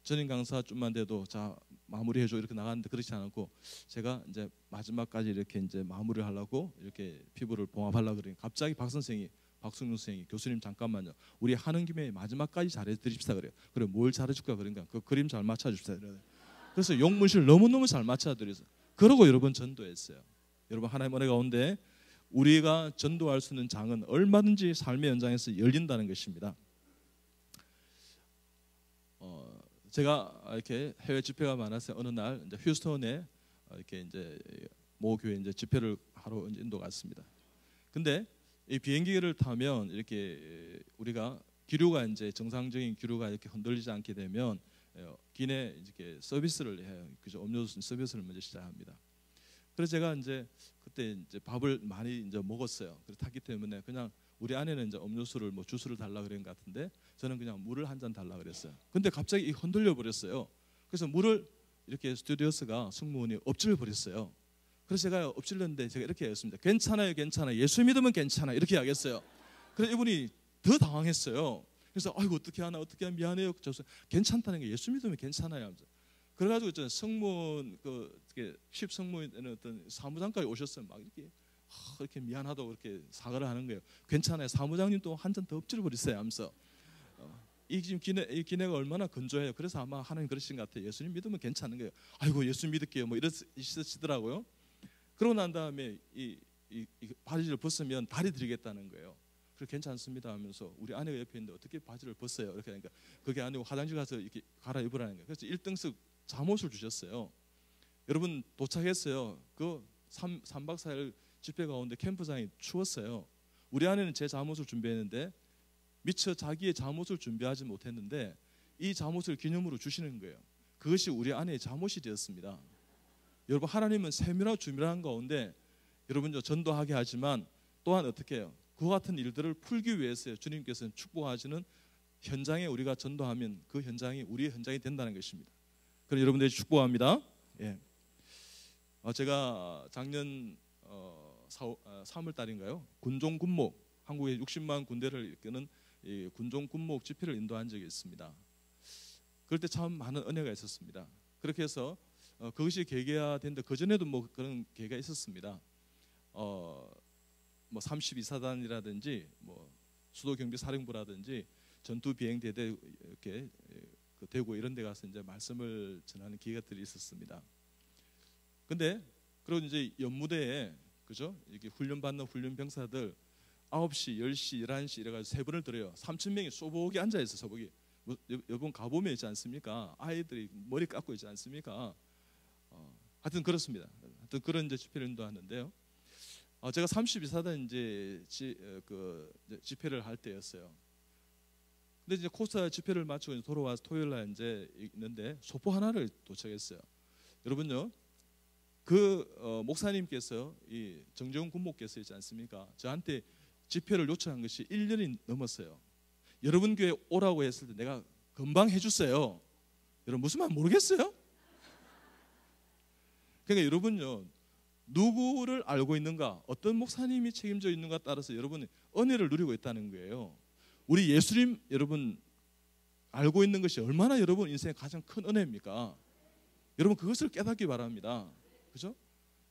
전임 강사 좀만 돼도 자 마무리해줘 이렇게 나갔는데 그렇지 않고 제가 이제 마지막까지 이렇게 이제 마무리를 하려고 이렇게 피부를 봉합하려고 그러니 갑자기 박성윤 선생이 교수님 잠깐만요. 우리 하는 김에 마지막까지 잘해드립시다 그래요. 그래 뭘 잘해줄까 그러니까 그 그림 잘 맞춰줍시다 그래요. 그래서 용문실 너무너무 잘 맞춰드려서 그러고 여러 번 전도했어요. 여러분 하나님 은혜 가운데 우리가 전도할 수 있는 장은 얼마든지 삶의 현장에서 열린다는 것입니다. 제가 이렇게 해외 집회가 많아서 어느 날 이제 휴스턴에 이렇게 이제 모 교회 이제 집회를 하러 인도 갔습니다. 근데 이 비행기를 타면 이렇게 우리가 기류가 이제 정상적인 기류가 이렇게 흔들리지 않게 되면 기내 이렇게 서비스를 해요. 그죠? 음료수 서비스를 먼저 시작합니다. 그래서 제가 이제 그때 이제 밥을 많이 이제 먹었어요. 그래서 탔기 때문에 그냥 우리 아내는 이제 음료수를 뭐 주스를 달라 그런 것 같은데 저는 그냥 물을 한 잔 달라 그랬어요. 근데 갑자기 흔들려 버렸어요. 그래서 물을 이렇게 스튜디오스가 승무원이 엎질러 버렸어요. 그래서 제가 엎질렀는데 제가 이렇게 했습니다. 괜찮아요, 괜찮아요. 예수 믿으면 괜찮아. 이렇게 이야기했어요. 그래서 이분이 더 당황했어요. 그래서 아이고 어떻게 하나, 어떻게 하나, 미안해요. 그래서 괜찮다는 게 예수 믿으면 괜찮아요. 하면서. 그래가지고 있잖아요. 승무원 십 승무원은 어떤 사무장까지 오셨어요. 막 이렇게 미안하다고 그렇게 사과를 하는 거예요. 괜찮아요. 사무장님 또 한 잔 더 엎질러 버리세요. 하면서 이 지금 기내가 얼마나 건조해요. 그래서 아마 하나님 그러신 것 같아요. 예수님 믿으면 괜찮은 거예요. 아이고 예수 믿을게요. 뭐 이러시더라고요. 그러고 난 다음에 이 바지를 벗으면 다리 드리겠다는 거예요. 그래 괜찮습니다 하면서 우리 아내가 옆에 있는데 어떻게 바지를 벗어요? 이렇게 하니까 그게 아니고 화장실 가서 이렇게 갈아입으라는 거예요. 그래서 1등석 잠옷을 주셨어요. 여러분 도착했어요. 그 3박 4일 집회 가운데 캠프장이 추웠어요. 우리 아내는 제 잠옷을 준비했는데 미처 자기의 잠옷을 준비하지 못했는데 이 잠옷을 기념으로 주시는 거예요. 그것이 우리 아내의 잠옷이 되었습니다. 여러분 하나님은 세밀하고 주밀한 가운데 여러분 전도하게 하지만 또한 어떻게 해요? 그와 같은 일들을 풀기 위해서 주님께서는 축복하시는 현장에 우리가 전도하면 그 현장이 우리의 현장이 된다는 것입니다. 그래서 여러분들이 축복합니다. 예. 제가 작년 3월 달인가요? 군종 군목 한국의 60만 군대를 이끄는 군종 군목 집회를 인도한 적이 있습니다. 그럴 때 참 많은 은혜가 있었습니다. 그렇게 해서 그것이 계기화된데 그 전에도 뭐 그런 계기가 있었습니다. 뭐 32사단이라든지 뭐 수도경비사령부라든지 전투비행대대 이렇게 그 대구 이런 데 가서 이제 말씀을 전하는 기회들이 있었습니다. 근데 그리고 이제 연무대에 그죠? 이렇게 훈련받는 훈련병사들 9시, 10시, 11시 이래가지고 세 번을 들어요. 3,000명이 소복이 앉아있어. 소복이 뭐, 여러분 가보면 있지 않습니까? 아이들이 머리 깎고 있지 않습니까? 하여튼 그렇습니다. 하여튼 그런 이제 집회를 인도하는데요. 제가 32사단 이제 집회를 할 때였어요. 근데 이제 코스타 집회를 마치고 이제 돌아와서 토요일 날 이제 있는데 소포 하나를 도착했어요. 여러분요, 그 목사님께서 이 정재훈 군목께서 있지 않습니까? 저한테 집회를 요청한 것이 1년이 넘었어요. 여러분 교회 오라고 했을 때 내가 금방 해줬어요. 여러분 무슨 말 모르겠어요? 그러니까 여러분요, 누구를 알고 있는가, 어떤 목사님이 책임져 있는가 따라서 여러분이 은혜를 누리고 있다는 거예요. 우리 예수님 여러분 알고 있는 것이 얼마나 여러분 인생의 가장 큰 은혜입니까? 여러분 그것을 깨닫기 바랍니다. 그죠?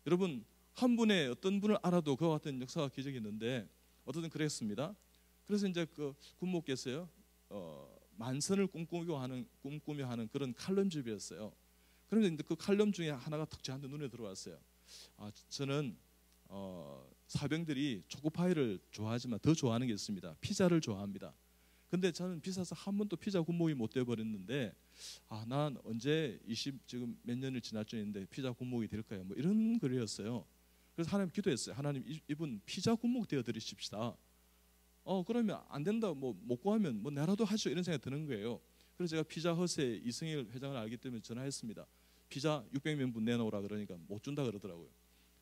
여러분 한 분의 어떤 분을 알아도 그와 같은 역사와 기적이 있는데 어떤 그랬습니다. 그래서 이제 그 군목께서요 만선을 꿈꾸며 하는 그런 칼럼집이었어요. 그런데 이제 그 칼럼 중에 하나가 탁 저한테 눈에 들어왔어요. 저는 사병들이 초코파이를 좋아하지만 더 좋아하는 게 있습니다. 피자를 좋아합니다. 근데 저는 비싸서 한 번도 피자 군목이 못 되어버렸는데 난 언제 지금 몇 년을 지났죠 했는데 피자 군목이 될까요? 뭐 이런 글이었어요. 그래서 하나님 기도했어요. 하나님 이분 피자 군목 되어드리십시다. 그러면 안 된다 뭐 못 구하면 뭐 내라도 하죠 이런 생각이 드는 거예요. 그래서 제가 피자 헛의 이승일 회장을 알기 때문에 전화했습니다. 피자 600명분 내놓으라 그러니까 못 준다 그러더라고요.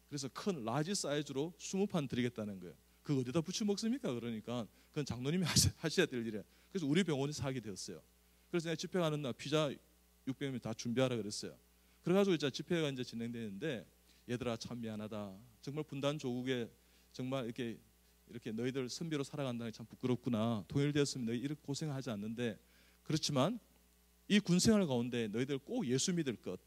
그래서 큰 라지 사이즈로 20판 드리겠다는 거예요. 그거 어디다 붙여 먹습니까? 그러니까 그건 장로님이 하셔야 될 일이에요. 그래서 우리 병원에서 하게 되었어요. 그래서 내가 집회 가는 날 피자 600명 다 준비하라 그랬어요. 그래가지고 이제 집회가 이제 진행되는데 얘들아 참 미안하다. 정말 분단 조국에 정말 이렇게 너희들 선비로 살아간다는 게 참 부끄럽구나. 통일되었으면 너희 이렇게 고생하지 않는데 그렇지만 이 군생활 가운데 너희들 꼭 예수 믿을 것,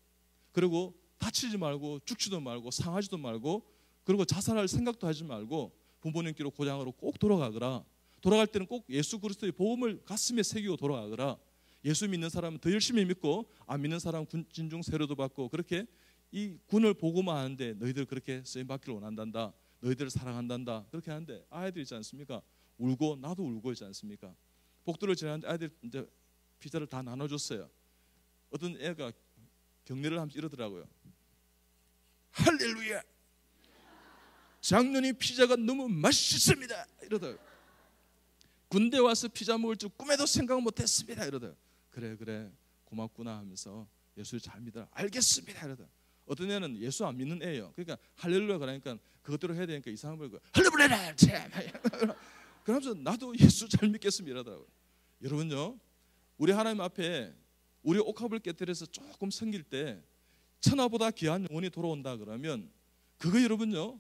그리고 다치지 말고 죽지도 말고 상하지도 말고 그리고 자살할 생각도 하지 말고 부모님께로 고향으로 꼭 돌아가거라. 돌아갈 때는 꼭 예수 그리스도의 복음을 가슴에 새기고 돌아가거라. 예수 믿는 사람은 더 열심히 믿고 안 믿는 사람은 진중 세례도 받고 그렇게 이 군을 복음화하는데 너희들 그렇게 쓰임 받기를 원한단다. 너희들을 사랑한단다 그렇게 하는데 아이들 있지 않습니까? 울고 나도 울고 있지 않습니까? 복도를 지나는데 아이들 이제 피자를 다 나눠줬어요. 어떤 애가 격려를 하면서 이러더라고요. 할렐루야, 장로님 피자가 너무 맛있습니다 이러더라고요. 군대 와서 피자 먹을 줄 꿈에도 생각 못했습니다 이러더라고요. 그래 고맙구나 하면서 예수를 잘 믿어라. 알겠습니다 이러더라고요. 어떤 애는 예수 안 믿는 애예요. 그러니까 할렐루야 그러니까 그것대로 해야 되니까 이상한 걸 할렐루야 그러면서 나도 예수 잘 믿겠습니다 이러더라고요. 여러분요, 우리 하나님 앞에 우리 옥합을 깨뜨려서 조금 섬길 때 천하보다 귀한 영혼이 돌아온다 그러면 그거 여러분요,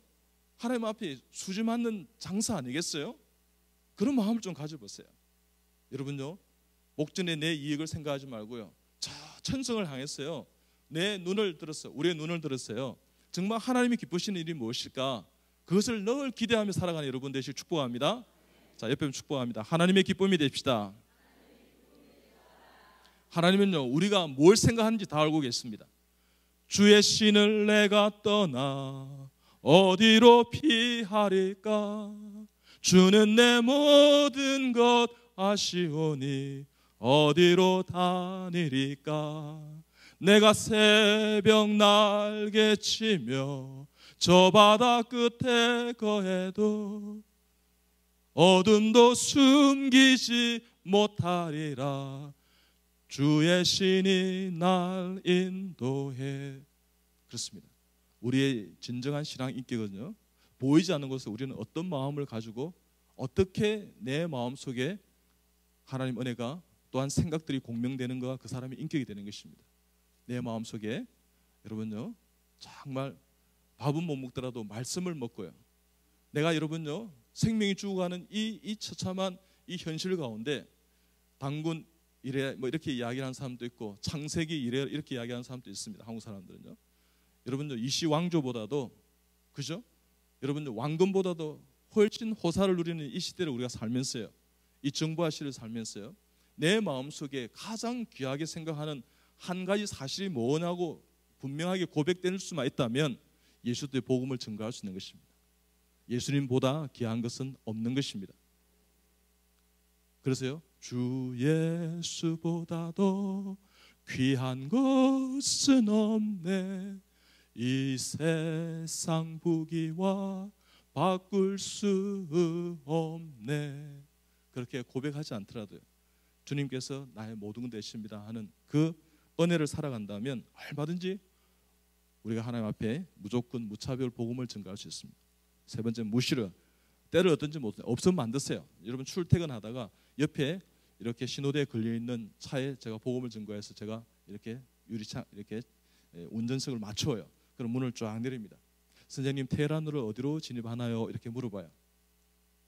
하나님 앞에 수지 맞는 장사 아니겠어요? 그런 마음을 좀 가져보세요. 여러분요, 목전에 내 이익을 생각하지 말고요, 저 천성을 향했어요. 내 눈을 들었어요. 우리의 눈을 들었어요. 정말 하나님이 기쁘시는 일이 무엇일까? 그것을 늘 기대하며 살아가는 여러분 되시길 축복합니다. 자, 옆에 축복합니다. 하나님의 기쁨이 됩시다. 하나님은요, 우리가 뭘 생각하는지 다 알고 계십니다. 주의 신을 내가 떠나 어디로 피하리까? 주는 내 모든 것 아시오니 어디로 다니리까? 내가 새벽 날개 치며 저 바다 끝에 거해도 어둠도 숨기지 못하리라. 주의 신이 날 인도해. 그렇습니다. 우리의 진정한 신앙 인격은요, 보이지 않는 것을 우리는 어떤 마음을 가지고 어떻게 내 마음속에 하나님 은혜가 또한 생각들이 공명되는가, 그 사람의 인격이 되는 것입니다. 내 마음속에 여러분요, 정말 밥은 못 먹더라도 말씀을 먹고요, 내가 여러분요 생명이 죽어가는 이 처참한 이 현실 가운데 단군 이래 뭐 이렇게 이야기하는 사람도 있고 창세기 이래 이렇게 이야기하는 사람도 있습니다. 한국 사람들은요, 여러분요 이시 왕조보다도, 그죠? 여러분요 왕건보다도 훨씬 호사를 누리는 이 시대를 우리가 살면서요, 이 정부화 시대를 살면서요, 내 마음속에 가장 귀하게 생각하는 한 가지 사실이 뭐냐고 분명하게 고백될 수만 있다면 예수의 복음을 증거할 수 있는 것입니다. 예수님보다 귀한 것은 없는 것입니다. 그래서요, 주 예수보다도 귀한 것은 없네. 이 세상 부귀와 바꿀 수 없네. 그렇게 고백하지 않더라도요, 주님께서 나의 모든 것 되십니다 하는 그 은혜를 살아간다면 얼마든지 우리가 하나님 앞에 무조건 무차별 복음을 증거할 수 있습니다. 세 번째, 무시르. 때를 어떤지 모르겠어요. 없으면 만드세요. 여러분 출퇴근하다가 옆에 이렇게 신호대에 걸려있는 차에 제가 복음을 증거해서 제가 이렇게 유리창 이렇게 운전석을 맞춰요. 그럼 문을 쫙 내립니다. 선생님, 테헤란으로 어디로 진입하나요? 이렇게 물어봐요.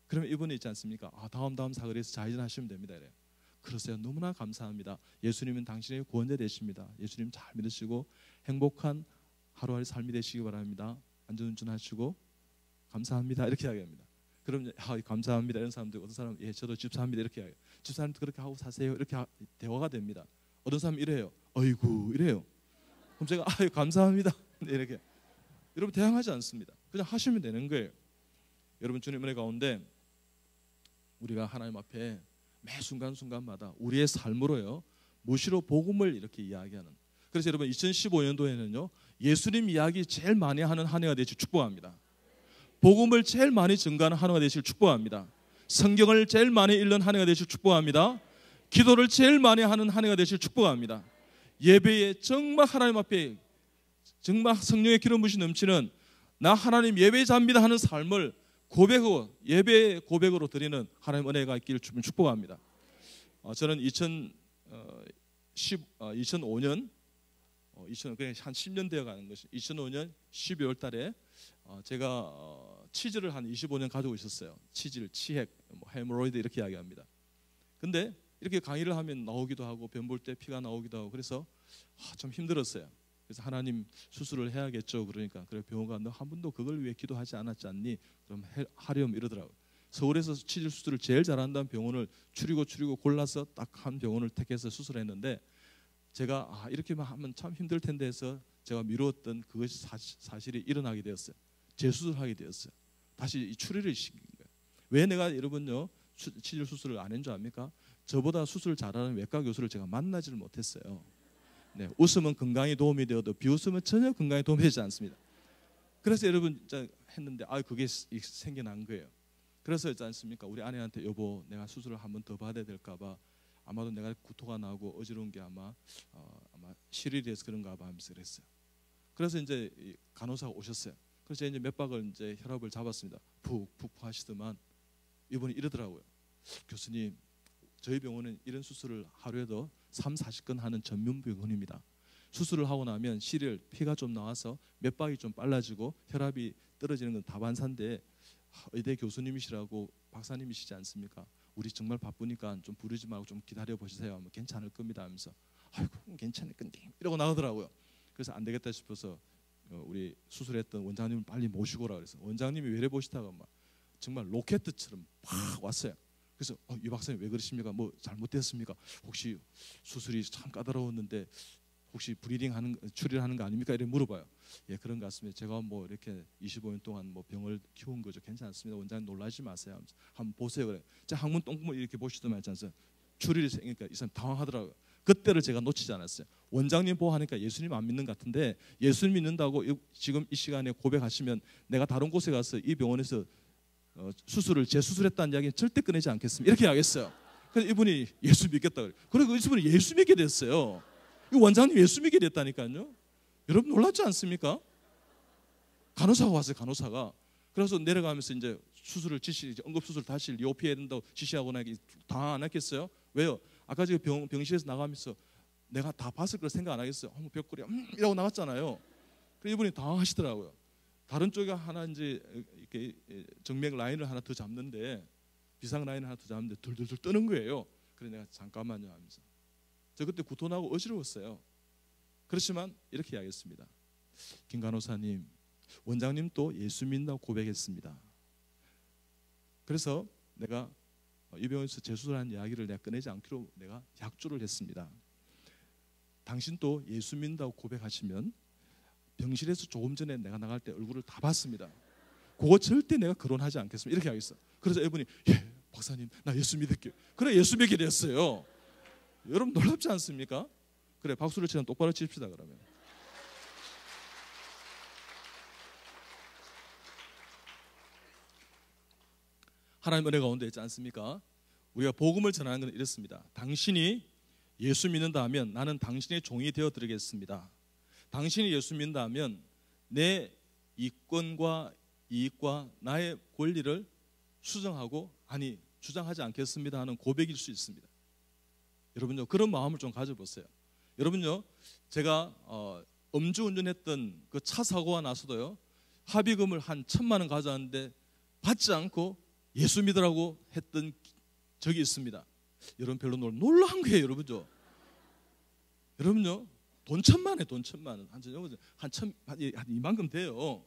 그러면 이분이 있지 않습니까? 다음 사거리에서 좌회전하시면 됩니다. 이래요. 그러세요. 너무나 감사합니다. 예수님은 당신의 구원자 되십니다. 예수님 잘 믿으시고 행복한 하루하루 삶이 되시기 바랍니다. 안전운전하시고 감사합니다. 이렇게 이야기합니다. 그럼 감사합니다 이런 사람들, 어떤 사람은 예 저도 집사합니다 이렇게 이야기해요. 집사님도 그렇게 하고 사세요 이렇게 대화가 됩니다. 어떤 사람은 이래요. 어이구 이래요. 그럼 제가 감사합니다 이렇게. 여러분 대항하지 않습니다. 그냥 하시면 되는 거예요. 여러분 주님 은혜 가운데 우리가 하나님 앞에 매 순간순간마다 우리의 삶으로요 무시로 복음을 이렇게 이야기하는, 그래서 여러분 2015년도에는요 예수님 이야기 제일 많이 하는 한 해가 되시길 축복합니다. 복음을 제일 많이 증가하는 한 해가 되시길 축복합니다. 성경을 제일 많이 읽는 한 해가 되시길 축복합니다. 기도를 제일 많이 하는 한 해가 되시길 축복합니다. 예배에 정말 하나님 앞에 정말 성령의 기름 부으심 넘치는 나 하나님 예배자입니다 하는 삶을 고백으로, 예배의 고백으로 드리는 하나님 은혜가 있기를 축복합니다. 저는 2005년 그냥 한 10년 되어 가는 것이 2005년 12월 달에 제가 치즈를 한 25년 가지고 있었어요. 치질, 치핵, 헤모로이드 이렇게 이야기합니다. 근데 이렇게 강의를 하면 나오기도 하고 변 볼 때 피가 나오기도 하고 그래서 좀 힘들었어요. 그래서 하나님 수술을 해야겠죠. 그러니까 그래 병원가 너 한 번도 그걸 위해 기도하지 않았지 않니? 그럼 하렴 이러더라고요. 서울에서 치질 수술을 제일 잘한다는 병원을 추리고 골라서 딱 한 병원을 택해서 수술했는데 제가 이렇게만 하면 참 힘들 텐데 해서 제가 미루었던 그것이 사실이 일어나게 되었어요. 재수술하게 되었어요. 다시 이 추리를 시킨 거예요. 왜 내가 여러분요 치질 수술을 안 한 줄 압니까? 저보다 수술을 잘하는 외과 교수를 제가 만나지를 못했어요. 네, 웃으면 건강에 도움이 되어도 비웃으면 전혀 건강에 도움이 되지 않습니다. 그래서 여러분 진짜 했는데 그게 생겨난 거예요. 그래서 있지 않습니까? 우리 아내한테 여보 내가 수술을 한 번 더 받아야 될까 봐 아마도 내가 구토가 나고 어지러운 게 아마 실이 돼서 그런가 봐 하면서 그랬어요. 그래서 이제 간호사가 오셨어요. 그래서 제가 이제 몇 박을 이제 혈압을 잡았습니다. 푹푹 하시더만 이분이 이러더라고요. 교수님 저희 병원은 이런 수술을 하루에도 3-40건 하는 전문 병원입니다. 수술을 하고 나면 실을 피가 좀 나와서 몇 박이 좀 빨라지고 혈압이 떨어지는 건 다반사인데 의대 교수님이시라고 박사님이시지 않습니까? 우리 정말 바쁘니까 좀 부르지 말고 좀 기다려 보시세요. 하면 괜찮을 겁니다 하면서 아이고 괜찮을 건데 이러고 나가더라고요. 그래서 안 되겠다 싶어서 우리 수술했던 원장님을 빨리 모시고 오라 그래서 원장님이 외래 보시다가 막 정말 로켓처럼 팍 왔어요. 그래서 이 박사님 왜 그러십니까? 뭐 잘못됐습니까? 혹시 수술이 참 까다로웠는데 혹시 추리를 하는 거 아닙니까? 이렇게 물어봐요. 예, 그런 것 같습니다. 제가 뭐 이렇게 25년 동안 뭐 병을 키운 거죠. 괜찮습니다. 원장님 놀라지 마세요. 한번 보세요. 그래. 자, 항문 똥구멍 이렇게 보시더만 있잖아요. 추리를 생기니까 이 사람 당황하더라고요. 그때를 제가 놓치지 않았어요. 원장님 보호하니까 예수님 안 믿는 것 같은데 예수님 믿는다고 지금 이 시간에 고백하시면 내가 다른 곳에 가서 이 병원에서 재수술했다는 이야기는 절대 꺼내지 않겠습니다. 이렇게 하겠어요. 그래서 이분이 예수 믿겠다 그래요. 그리고 이분이 예수 믿게 됐어요. 이 원장님 예수 믿게 됐다니까요. 여러분 놀랐지 않습니까? 간호사가 왔어요. 간호사가. 그래서 내려가면서 이제 수술을 응급수술 다시 리오피해야 된다고 지시하고 나기 당황 안 했겠어요? 왜요? 아까 지금 병실에서 나가면서 내가 다 봤을 걸 생각 안 하겠어요. 벽걸이 이러고 나갔잖아요. 그래서 이분이 당황하시더라고요. 다른 쪽에 하나 이제 이렇게 정맥 라인을 하나 더 잡는데 비상 라인을 하나 더 잡는데 둘둘둘 뜨는 거예요. 그래 내가 잠깐만요 하면서 저 그때 구토나고 어지러웠어요. 그렇지만 이렇게 이야기했습니다. 김 간호사님, 원장님 또 예수 믿는다고 고백했습니다. 그래서 내가 이 병원에서 재수술한 이야기를 내가 꺼내지 않기로 내가 약조를 했습니다. 당신 또 예수 믿는다고 고백하시면 병실에서 조금 전에 내가 나갈 때 얼굴을 다 봤습니다. 그거 절대 내가 거론하지 않겠습니다. 이렇게 하겠어. 그래서 이분이 예 박사님 나 예수 믿을게요. 그래 예수 믿게 됐어요. 여러분 놀랍지 않습니까? 그래 박수를 치면 똑바로 칩시다. 그러면 하나님 은혜 가운데 있지 않습니까? 우리가 복음을 전하는 것은 이렇습니다. 당신이 예수 믿는다 하면 나는 당신의 종이 되어드리겠습니다. 당신이 예수 믿는다 하면 내 이권과 이익과 나의 권리를 수정하고 주장하지 않겠습니다 하는 고백일 수 있습니다. 여러분요 그런 마음을 좀 가져보세요. 여러분요 제가 음주운전했던 그 차 사고가 나서도요 합의금을 한 1,000만 원 가져왔는데 받지 않고 예수 믿으라고 했던 적이 있습니다. 여러분 별로 놀라운 거예요. 여러분요 돈 1,000만 원에 돈 1,000만 원 한 이만큼 돼요.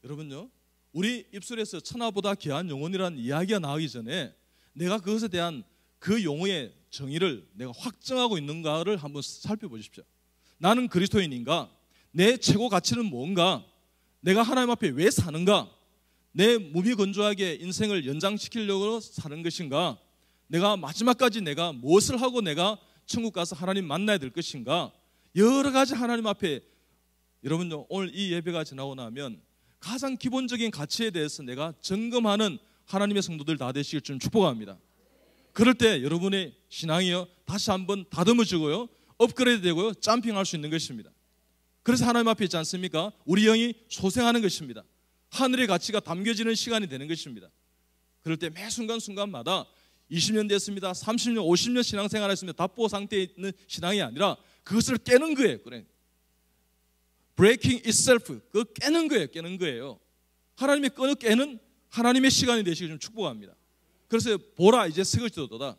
여러분요 우리 입술에서 천하보다 귀한 영혼이라는 이야기가 나오기 전에 내가 그것에 대한 그 용어의 정의를 내가 확정하고 있는가를 한번 살펴보십시오. 나는 그리스도인인가? 내 최고 가치는 뭔가? 내가 하나님 앞에 왜 사는가? 내 무미건조하게 인생을 연장시키려고 사는 것인가? 내가 마지막까지 내가 무엇을 하고 내가 천국 가서 하나님 만나야 될 것인가? 여러 가지 하나님 앞에 여러분요 오늘 이 예배가 지나고 나면 가장 기본적인 가치에 대해서 내가 점검하는 하나님의 성도들 다 되시길 좀 축복합니다. 그럴 때 여러분의 신앙이요 다시 한번 다듬어지고요 업그레이드 되고요 점핑할 수 있는 것입니다. 그래서 하나님 앞에 있지 않습니까? 우리 영이 소생하는 것입니다. 하늘의 가치가 담겨지는 시간이 되는 것입니다. 그럴 때 매 순간순간마다 20년 됐습니다 30년 50년 신앙생활 했습니다 답보 상태에 있는 신앙이 아니라 그것을 깨는 거예요. 그래. Breaking itself 그거 깨는 거예요. 하나님의 끈을 깨는 하나님의 시간이 되시길 좀 축복합니다. 그래서 보라 이제 새것이도다.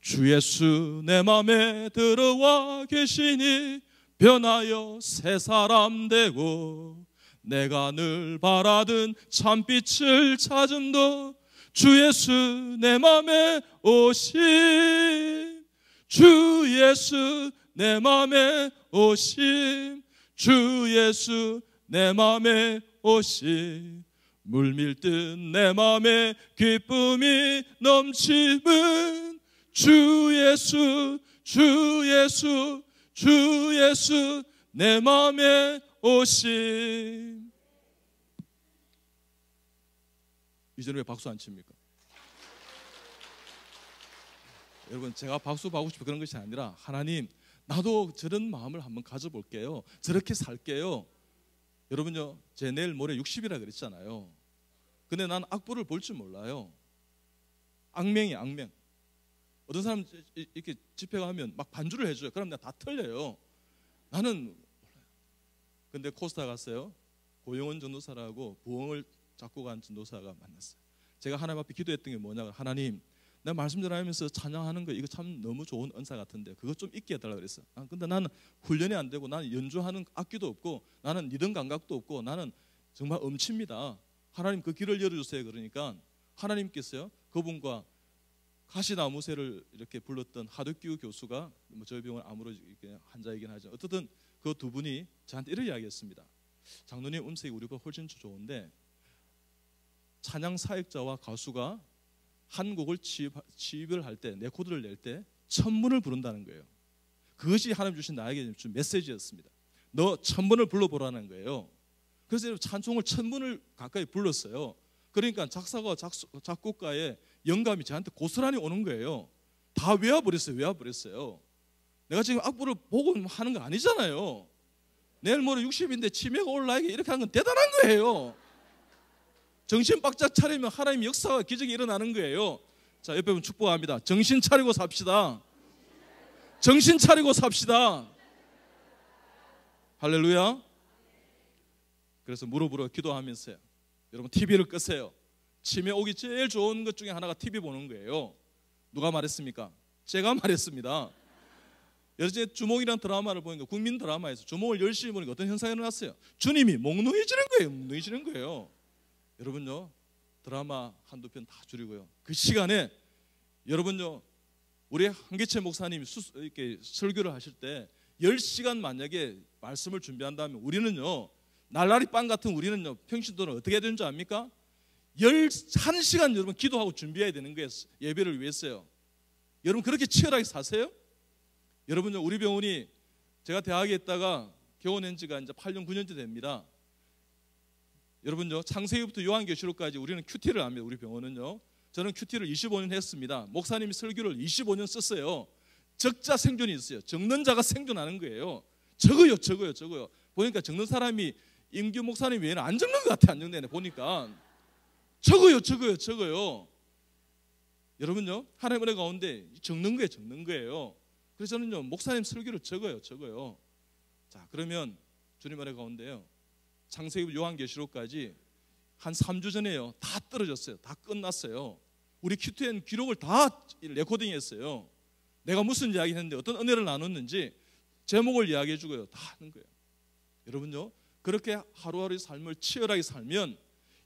주 예수 내 맘에 들어와 계시니 변하여 새 사람 되고 내가 늘 바라던 참빛을 찾음도 주 예수 내 맘에 오심 주 예수 내 맘에 오심 주 예수 내 맘에 오심 물밀듯 내 맘에 기쁨이 넘치는 주 예수, 주 예수, 주 예수 내 맘에 오심. 이제는 왜 박수 안 칩니까? 여러분, 제가 박수 받고 싶어 그런 것이 아니라 하나님, 나도 저런 마음을 한번 가져볼게요. 저렇게 살게요. 여러분요, 제 내일 모레 60이라 그랬잖아요. 근데 난 악보를 볼 줄 몰라요. 악맹이 악맹. 어떤 사람 이렇게 집회 가면 막 반주를 해줘요. 그럼 내가 다 틀려요. 나는 몰라요. 근데 코스타 갔어요. 고영원 전도사라고 부흥을 작곡한 전도사가 만났어요. 제가 하나님 앞에 기도했던 게 뭐냐, 하나님, 내가 말씀 전하면서 찬양하는 거 이거 참 너무 좋은 은사 같은데 그거 좀 있게 해달라고 그랬어요. 근데 나는 훈련이 안 되고, 나는 연주하는 악기도 없고, 나는 리듬 감각도 없고, 나는 정말 엄칩니다. 하나님 그 길을 열어주세요. 그러니까 하나님께서요, 그분과 가시나무새를 이렇게 불렀던 하덕규 교수가, 뭐 저희 병원 암으로 환자이긴 하죠. 어쨌든 그 두 분이 저한테 이렇게 이야기했습니다. 장로님 음색이 우리가 훨씬 좋은데 찬양 사역자와 가수가 한 곡을 취입을 할 때, 레코드를 낼 때 천문을 부른다는 거예요. 그것이 하나님 주신 나에게 준 메시지였습니다. 너 천문을 불러보라는 거예요. 그래서 찬송을 천문을 가까이 불렀어요. 그러니까 작사가 작곡가의 영감이 저한테 고스란히 오는 거예요. 다 외워버렸어요. 내가 지금 악보를 보고 하는 거 아니잖아요. 내일 모레 60인데 치매가 올라에게 이렇게 하는 건 대단한 거예요. 정신 바짝 차리면 하나님의 역사와 기적이 일어나는 거예요. 자, 옆에 분 축복합니다. 정신 차리고 삽시다. 정신 차리고 삽시다. 할렐루야. 그래서 무릎으로 기도하면서요, 여러분 TV를 끄세요. 치매 오기 제일 좋은 것 중에 하나가 TV 보는 거예요. 누가 말했습니까? 제가 말했습니다. 여러분, 주목이라는 드라마를 보니까, 국민 드라마에서 주목을 열심히 보니까 어떤 현상이 일어났어요? 주님이 몽둥해지는 거예요. 여러분요, 드라마 한두 편 다 줄이고요, 그 시간에 여러분요, 우리 한기채 목사님이 이렇게 설교를 하실 때 10시간 만약에 말씀을 준비한다면, 우리는요, 날라리 빵 같은 우리는요, 평신도는 어떻게 해야 되는 줄 압니까? 1시간 여러분 기도하고 준비해야 되는 거예요. 예배를 위해서요. 여러분 그렇게 치열하게 사세요? 여러분요, 우리 병원이, 제가 대학에 있다가 개원한 지가 이제 8년 9년째 됩니다. 여러분요, 창세기부터 요한계시록까지 우리는 큐티를 합니다. 우리 병원은요, 저는 큐티를 25년 했습니다. 목사님이 설교를 25년 썼어요. 적자 생존이 있어요. 적는 자가 생존하는 거예요. 적어요. 보니까 적는 사람이 임규 목사님 외에는 안 적는 것 같아. 안 적네. 보니까 적어요. 여러분요, 하나님의 은혜 가운데 적는 거예요. 그래서 저는요, 목사님 설교를 적어요. 자, 그러면 주님 은혜 가운데요, 창세기 요한계시록까지 한 3주 전에요, 다 떨어졌어요. 다 끝났어요. 우리 큐티엔 기록을 다 레코딩했어요. 내가 무슨 이야기 했는데, 어떤 은혜를 나눴는지 제목을 이야기해 주고요, 다 하는 거예요. 여러분요, 그렇게 하루하루의 삶을 치열하게 살면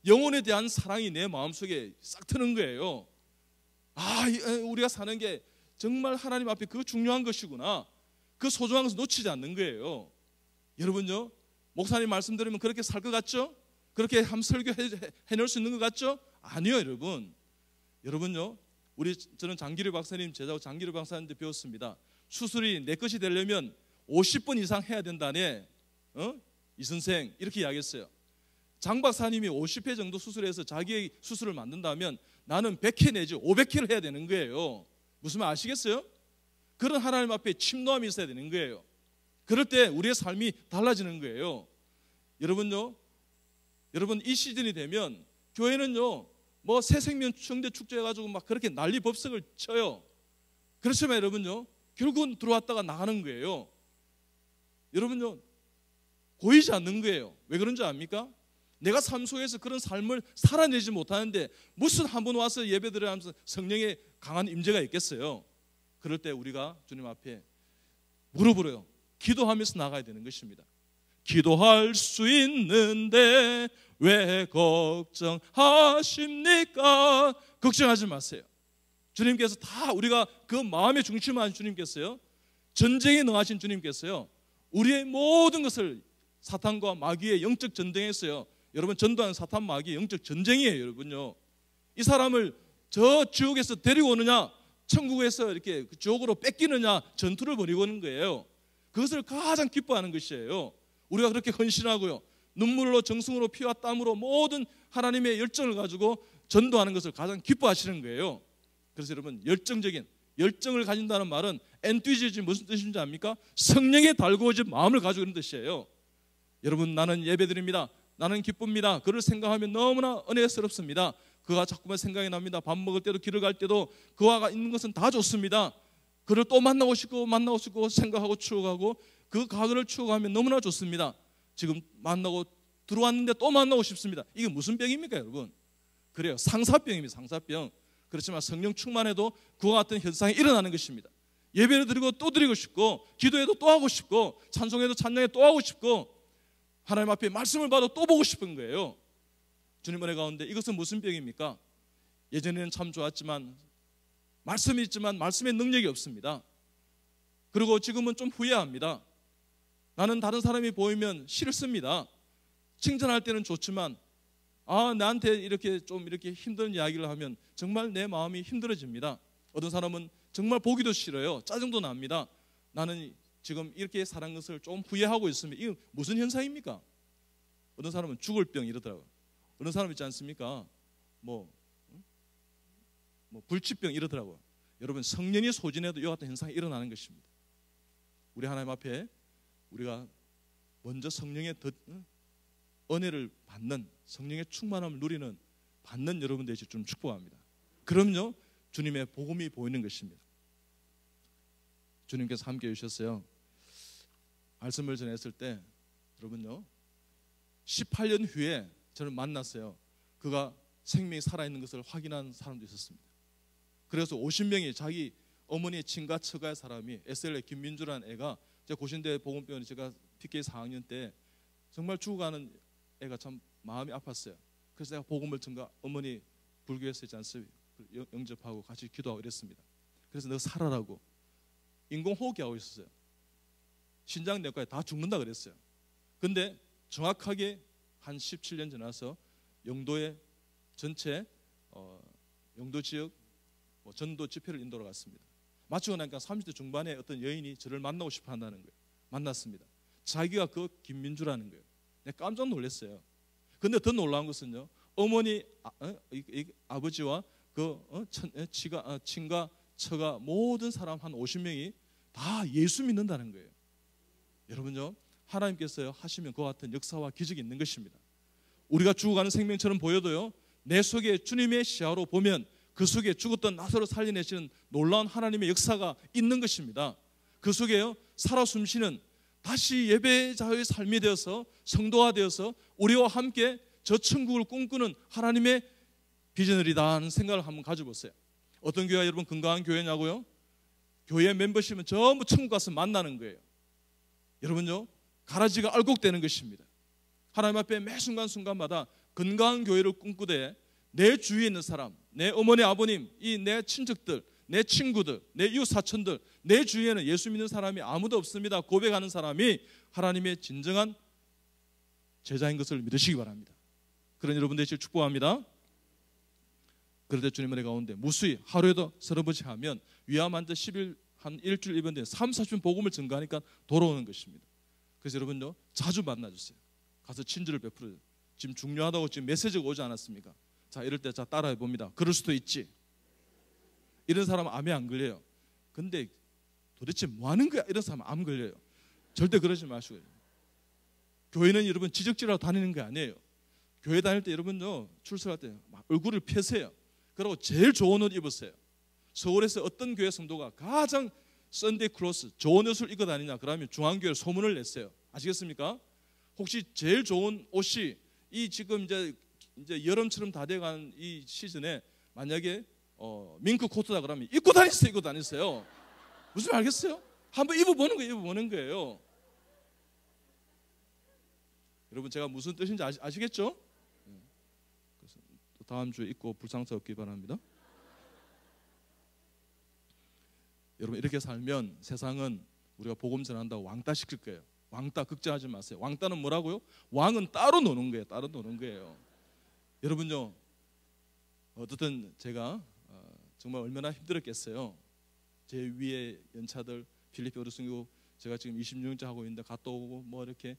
영혼에 대한 사랑이 내 마음속에 싹 트는 거예요. 우리가 사는 게 정말 하나님 앞에 그 중요한 것이구나, 그 소중한 것을 놓치지 않는 거예요. 여러분요, 목사님 말씀 들으면 그렇게 살 것 같죠? 그렇게 함 설교해낼 수 있는 것 같죠? 아니요. 여러분요, 저는 장기류 박사님 제자고 장기류 박사님한테 배웠습니다. 수술이 내 것이 되려면 50번 이상 해야 된다네. 이 선생 이렇게 이야기했어요. 장 박사님이 50회 정도 수술해서 자기의 수술을 만든다면 나는 100회 내지 500회를 해야 되는 거예요. 무슨 말 아시겠어요? 그런 하나님 앞에 침노함이 있어야 되는 거예요. 그럴 때 우리의 삶이 달라지는 거예요. 여러분요, 여러분 이 시즌이 되면 교회는요, 뭐 새생명 청대 축제 해가지고 막 그렇게 난리 법석을 쳐요. 그렇지만 여러분요, 결국은 들어왔다가 나가는 거예요. 여러분요, 보이지 않는 거예요. 왜 그런지 압니까? 내가 삶 속에서 그런 삶을 살아내지 못하는데 무슨 한 번 와서 예배드려 하면서 성령의 강한 임재가 있겠어요? 그럴 때 우리가 주님 앞에 무릎으로요, 기도하면서 나가야 되는 것입니다. 기도할 수 있는데 왜 걱정하십니까? 걱정하지 마세요. 주님께서 다, 우리가 그 마음의 중심을 하신 주님께서요, 전쟁에 능하신 주님께서요, 우리의 모든 것을 사탄과 마귀의 영적 전쟁에서요, 여러분, 전도하는 사탄 마귀 영적 전쟁이에요. 여러분요, 이 사람을 저 지옥에서 데리고 오느냐, 천국에서 이렇게 지옥으로 뺏기느냐 전투를 벌이고 있는 거예요. 그것을 가장 기뻐하는 것이에요. 우리가 그렇게 헌신하고요, 눈물로 정성으로 피와 땀으로 모든 하나님의 열정을 가지고 전도하는 것을 가장 기뻐하시는 거예요. 그래서 여러분, 열정을 가진다는 말은 엔투지즘, 무슨 뜻인지 압니까? 성령에 달구어진 마음을 가지고 있는 뜻이에요. 여러분, 나는 예배드립니다, 나는 기쁩니다, 그를 생각하면 너무나 은혜스럽습니다. 그가 자꾸만 생각이 납니다. 밥 먹을 때도 길을 갈 때도 그와 있는 것은 다 좋습니다. 그를 또 만나고 싶고 생각하고 추억하고 그 과거를 추억하면 너무나 좋습니다. 지금 만나고 들어왔는데 또 만나고 싶습니다. 이게 무슨 병입니까, 여러분? 그래요, 상사병입니다. 상사병. 그렇지만 성령 충만해도 그와 같은 현상이 일어나는 것입니다. 예배를 드리고 또 드리고 싶고, 기도해도 또 하고 싶고, 찬송해도 찬양해 또 하고 싶고, 하나님 앞에 말씀을 봐도 또 보고 싶은 거예요. 주님 은혜 가운데 이것은 무슨 병입니까? 예전에는 참 좋았지만, 말씀이 있지만 말씀의 능력이 없습니다. 그리고 지금은 좀 후회합니다. 나는 다른 사람이 보이면 싫습니다. 칭찬할 때는 좋지만 나한테 이렇게 힘든 이야기를 하면 정말 내 마음이 힘들어집니다. 어떤 사람은 정말 보기도 싫어요. 짜증도 납니다. 나는 지금 이렇게 살은 것을 좀 후회하고 있습니다. 이게 무슨 현상입니까? 어떤 사람은 죽을 병 이러더라고요. 어떤 사람 있지 않습니까? 불치병 이러더라고요. 여러분, 성령이 소진해도 이와 같은 현상이 일어나는 것입니다. 우리 하나님 앞에 우리가 먼저 성령의 은혜를 받는, 성령의 충만함을 누리는, 받는 여러분 되시길 좀 축복합니다. 그럼요, 주님의 복음이 보이는 것입니다. 주님께서 함께 해주셨어요. 말씀을 전했을 때 여러분요, 18년 후에 저를 만났어요. 그가 생명이 살아있는 것을 확인한 사람도 있었습니다. 그래서 50명이 자기 어머니의 친가 처가의 사람이, SLA 김민주라는 애가, 제가 고신대 보건병원에 제가 PK 4학년 때 정말 죽어가는 애가 참 마음이 아팠어요. 그래서 내가 복음을 전가, 어머니 불교에서 있지 않습니까? 영접하고 같이 기도하고 이랬습니다. 그래서 너 살아라고 인공호흡기 하고 있었어요. 신장내과에 다 죽는다 그랬어요. 근데 정확하게 한 17년 지나서 영도의 전체 영도 지역 전도 집회를 인도로 갔습니다. 마치고 나니까 30대 중반에 어떤 여인이 저를 만나고 싶어 한다는 거예요. 만났습니다. 자기가 그 김민주라는 거예요. 내가 깜짝 놀랐어요. 근데 더 놀라운 것은요, 어머니 아버지와 그 친가 처가 모든 사람 한 50명이 다 예수 믿는다는 거예요. 여러분요, 하나님께서 하시면 그와 같은 역사와 기적이 있는 것입니다. 우리가 죽어가는 생명처럼 보여도요, 내 속에 주님의 시야로 보면 그 속에 죽었던 나사로를 살려내시는 놀라운 하나님의 역사가 있는 것입니다. 그 속에요, 살아 숨쉬는 다시 예배자의 삶이 되어서, 성도가 되어서 우리와 함께 저 천국을 꿈꾸는 하나님의 비전을이다 하는 생각을 한번 가져보세요. 어떤 교회가 여러분 건강한 교회냐고요? 교회 멤버십은 전부 천국 가서 만나는 거예요. 여러분요, 가라지가 알곡되는 것입니다. 하나님 앞에 매 순간순간마다 건강한 교회를 꿈꾸되 내 주위에 있는 사람, 내 어머니 아버님, 이 내 친척들, 내 친구들, 내 이웃 사촌들, 내 주위에는 예수 믿는 사람이 아무도 없습니다. 고백하는 사람이 하나님의 진정한 제자인 것을 믿으시기 바랍니다. 그런 여러분 되시길 축복합니다. 그런데 주님 은혜 가운데 무수히 하루에도 30번씩 하면 위암 환자 10일 한 일주일 입원돼 3, 40분 복음을 증거하니까 돌아오는 것입니다. 그래서 여러분요, 자주 만나주세요. 가서 친절을 베풀어요. 지금 중요하다고 지금 메시지가 오지 않았습니까? 자, 이럴 때 자 따라해 봅니다. 그럴 수도 있지. 이런 사람은 암에 안 걸려요. 근데 도대체 뭐 하는 거야? 이런 사람은 암 걸려요. 절대 그러지 마시고요. 교회는 여러분 지적질하러 다니는 게 아니에요. 교회 다닐 때 여러분요, 출석할 때 막 얼굴을 펴세요. 그리고 제일 좋은 옷 입으세요. 서울에서 어떤 교회 성도가 가장 썬데이 클로스 좋은 옷을 입고 다니냐 그러면 중앙교회 소문을 냈어요. 아시겠습니까? 혹시 제일 좋은 옷이 이 지금 이제 여름처럼 다 돼가는 이 시즌에 만약에 밍크 코트다 그러면 입고 다니세요. 무슨 말 알겠어요? 한번 입어보는 거예요. 여러분, 제가 무슨 뜻인지 아시겠죠? 그래서 다음 주에 입고 불상사 없기 바랍니다. 여러분, 이렇게 살면 세상은 우리가 복음 전한다고 왕따 시킬 거예요. 왕따 걱정하지 마세요. 왕따는 뭐라고요? 왕은 따로 노는 거예요. 따로 노는 거예요. 여러분요, 어쨌든 제가 정말 얼마나 힘들었겠어요. 제 위에 연차들 필리핀 어르신이고 제가 지금 26년째 하고 있는데 갔다 오고 뭐 이렇게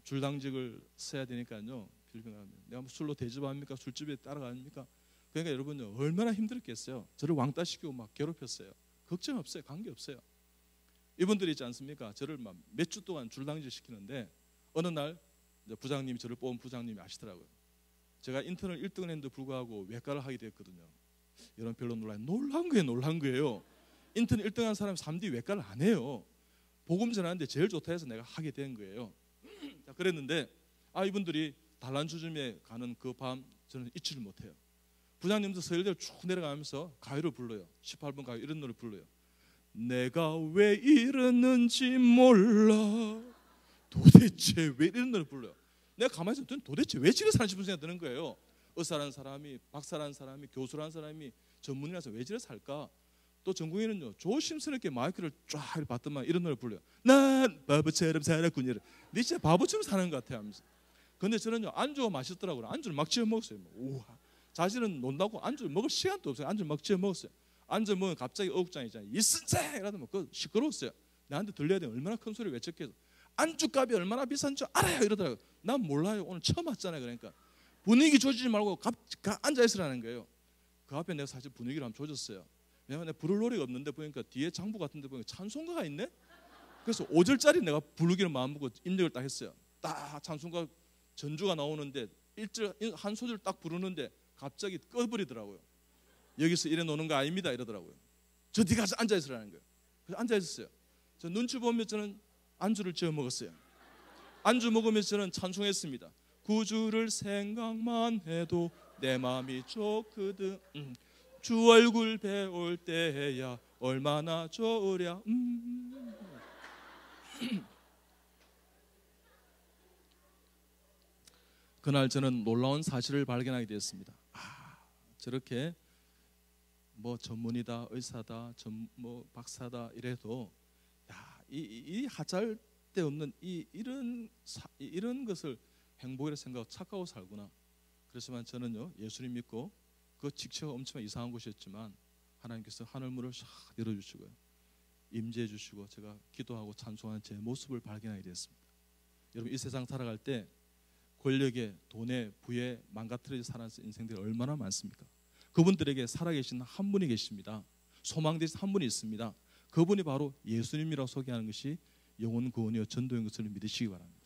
줄당직을 써야 되니까요. 필리핀 가면 내가 뭐 술로 대접합니까? 술집에 따라갑니까? 그러니까 여러분요, 얼마나 힘들었겠어요. 저를 왕따시키고 막 괴롭혔어요. 걱정 없어요. 관계 없어요. 이분들이 있지 않습니까? 저를 막 몇 주 동안 줄당직 시키는데 어느 날 부장님이 저를 뽑은 부장님이 아시더라고요. 제가 인턴을 1등을 했는데 불구하고 외과를 하게 됐거든요. 여러분 별로 놀란 거예요. 인턴 1등한 사람이 3D 외과를 안 해요. 복음 전하는데 제일 좋다 해서 내가 하게 된 거예요. 자, 그랬는데 이분들이 단란주점에 가는 그 밤 저는 잊지를 못해요. 부장님도 서울대로 쭉 내려가면서 가요를 불러요. 18번 가요 이런 노래 불러요. 내가 왜 이러는지 몰라 도대체 왜 이런 노래 불러요. 내가 가만히 있으면 도대체 왜 지를 사는지 생각이 드는 거예요. 의사라는 사람이, 박사라는 사람이, 교수라는 사람이, 전문이라서 왜 지를 살까. 또 전국에는요 조심스럽게 마이크를 쫙 받더만 이런 노래 불러요. 난 바보처럼 살았군요. 네 진짜 바보처럼 사는 것 같아 하면서. 근데 저는요 안주가 맛있더라고요. 안주를 막 지어 먹었어요. 우와. 자신은 논다고 안주를 먹을 시간도 없어요. 안주를 막 지어 먹었어요. 안주 먹으면 갑자기 어국장이잖아요. 이순재 이러면 그 시끄러웠어요. 나한테 들려야 되면 얼마나 큰 소리 외쳤겠어. 안주값이 얼마나 비싼 줄 알아요 이러더라고요. 난 몰라요. 오늘 처음 왔잖아요. 그러니까 분위기 조지지 말고 앉아있으라는 거예요. 그 앞에 내가 사실 분위기를 한번 조졌어요. 왜냐면 내가 부를 노래가 없는데 보니까 뒤에 장부 같은데 보니까 찬송가가 있네. 그래서 5절짜리 내가 부르기를 마음먹고 입력을 딱 했어요. 딱 찬송가 전주가 나오는데 1절 한 소절 딱 부르는데 갑자기 꺼버리더라고요. 여기서 이래 노는 거 아닙니다 이러더라고요. 저 뒤 가서 앉아있으라는 거예요. 그래서 앉아있었어요. 저 눈치 보면 저는 안주를 지어 먹었어요. 안주 먹으면서 저는 찬송했습니다. 구주를 생각만 해도 내 마음이 좋거든. 주 얼굴 배울 때야 얼마나 좋으랴. 그날 저는 놀라운 사실을 발견하게 되었습니다. 저렇게 뭐 전문이다, 의사다, 뭐 박사다 이래도 이 하잘 데 없는 이런 것을 행복이라 생각하고 착하고 살구나. 그렇지만 저는요 예수님 믿고 그 직처가 엄청 이상한 곳이었지만 하나님께서 하늘문을 샥 열어주시고요 임재해 주시고 제가 기도하고 찬송하는 제 모습을 발견하게 됐습니다. 여러분 이 세상 살아갈 때 권력에 돈에 부에 망가뜨려져 사는 인생들이 얼마나 많습니까? 그분들에게 살아계신 한 분이 계십니다. 소망되신 한 분이 있습니다. 그분이 바로 예수님이라고 소개하는 것이 영원 구원이요 전도인 것을 믿으시기 바랍니다.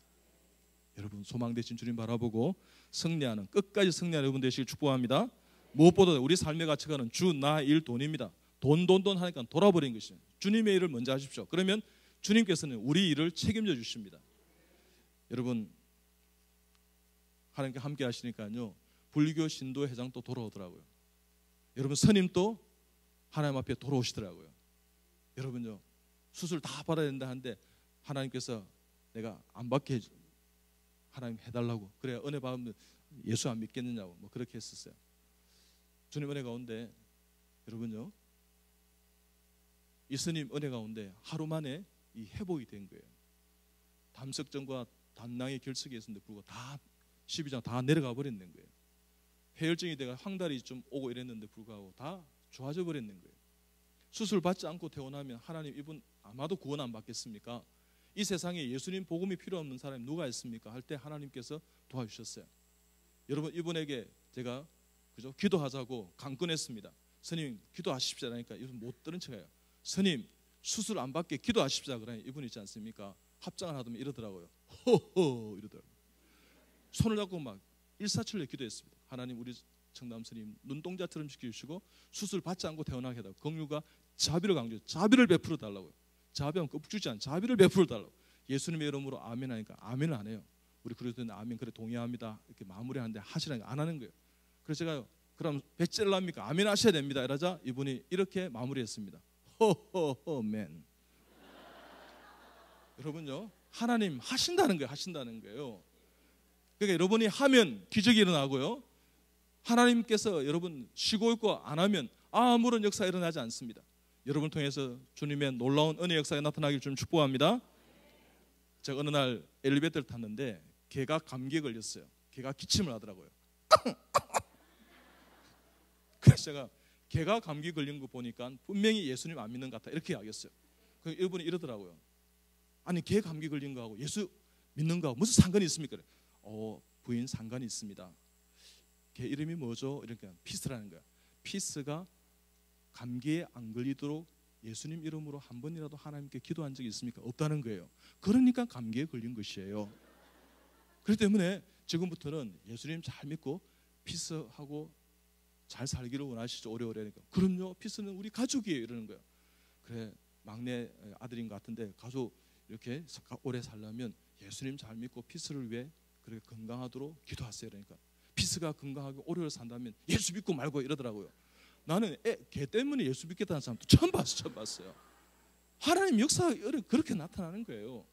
여러분 소망 되신 주님 바라보고 승리하는 끝까지 승리하는 여러분 되시길 축복합니다. 무엇보다 우리 삶의 가치관은 주, 나, 일, 돈입니다. 돈 하니까 돌아버린 것이에요. 주님의 일을 먼저 하십시오. 그러면 주님께서는 우리 일을 책임져 주십니다. 여러분 하나님께 함께 하시니까요 불교 신도 회장 또 돌아오더라고요. 여러분 스님도 하나님 앞에 돌아오시더라고요. 여러분요 수술 다 받아야 된다 하는데 하나님께서 내가 안 받게 하나님 해달라고. 그래야 은혜 받으면 예수 안 믿겠느냐고 뭐 그렇게 했었어요. 주님 은혜 가운데 여러분요 이 스님 은혜 가운데 하루 만에 이 회복이 된 거예요. 담석정과 단낭의 결석이 있었는데 불구하고 다 12장 다 내려가 버렸는 거예요. 폐혈증이 돼가 황달이 좀 오고 이랬는데 불구하고 다 좋아져 버렸는 거예요. 수술 받지 않고 퇴원하면 하나님 이분 아마도 구원 안 받겠습니까? 이 세상에 예수님 복음이 필요 없는 사람이 누가 있습니까? 할 때 하나님께서 도와주셨어요. 여러분 이분에게 제가 그죠? 기도하자고 강권했습니다. 스님 기도하십시오 하니까 이분 못 들은 척해요. 스님 수술 안 받게 기도하십시오 그러니 이분 있지 않습니까? 합장을 하더니 이러더라고요. 호호 이러더라고요. 손을 잡고 막 일사천리에 기도했습니다. 하나님 우리 청남 스님 눈동자처럼 지켜주시고 수술 받지 않고 태어나게 해달라고. 긍휼과 자비를 강조해요. 자비를 베풀어 달라고요. 자비하면 껍주지 않은 자비를 베풀어 달라고. 예수님의 이름으로 아멘 하니까 아멘을 안 해요. 우리 그리스도인은 아멘 그래 동의합니다 이렇게 마무리하는데 하시라니까 안 하는 거예요. 그래서 제가 그럼 배째랍니까? 아멘 하셔야 됩니다 이러자 이분이 이렇게 마무리했습니다. 호호호맨. 여러분요 하나님 하신다는 거예요. 하신다는 거예요. 그러니까 여러분이 하면 기적이 일어나고요 하나님께서 여러분 쉬고 있고 안 하면 아무런 역사가 일어나지 않습니다. 여러분을 통해서 주님의 놀라운 은혜 역사가 나타나길 좀 축복합니다. 제가 어느 날 엘리베이터를 탔는데 개가 감기에 걸렸어요. 개가 기침을 하더라고요. 그래서 제가 개가 감기 걸린 거 보니까 분명히 예수님 안 믿는 것 같다 이렇게 이야기했어요. 그래서 이분이 이러더라고요. 아니 개 감기 걸린 거하고 예수 믿는 거하고 무슨 상관이 있습니까? 부인 상관이 있습니다. 개 이름이 뭐죠? 이렇게 피스라는 거야. 피스가 감기에 안 걸리도록 예수님 이름으로 한 번이라도 하나님께 기도한 적이 있습니까? 없다는 거예요. 그러니까 감기에 걸린 것이에요. 그렇기 때문에 지금부터는 예수님 잘 믿고 피스하고 잘 살기를 원하시죠. 오래오래니까. 그럼요. 피스는 우리 가족이에요. 이러는 거예요. 그래 막내 아들인 것 같은데 가족 이렇게 오래 살려면 예수님 잘 믿고 피스를 위해 그렇게 건강하도록 기도하세요. 그러니까 피스가 건강하게 오래 산다면 예수 믿고 말고 이러더라고요. 나는 개 때문에 예수 믿겠다는 사람도 처음 봤어요. 하나님 역사가 그렇게 나타나는 거예요.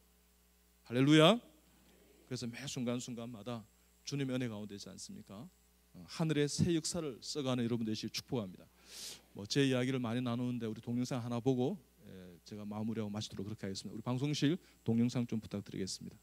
할렐루야. 그래서 매 순간순간마다 주님의 은혜 가운데 있지 않습니까? 하늘의 새 역사를 써가는 여러분 되시길 축복합니다. 제 이야기를 많이 나누는데 우리 동영상 하나 보고 제가 마무리하고 마치도록 그렇게 하겠습니다. 우리 방송실 동영상 좀 부탁드리겠습니다.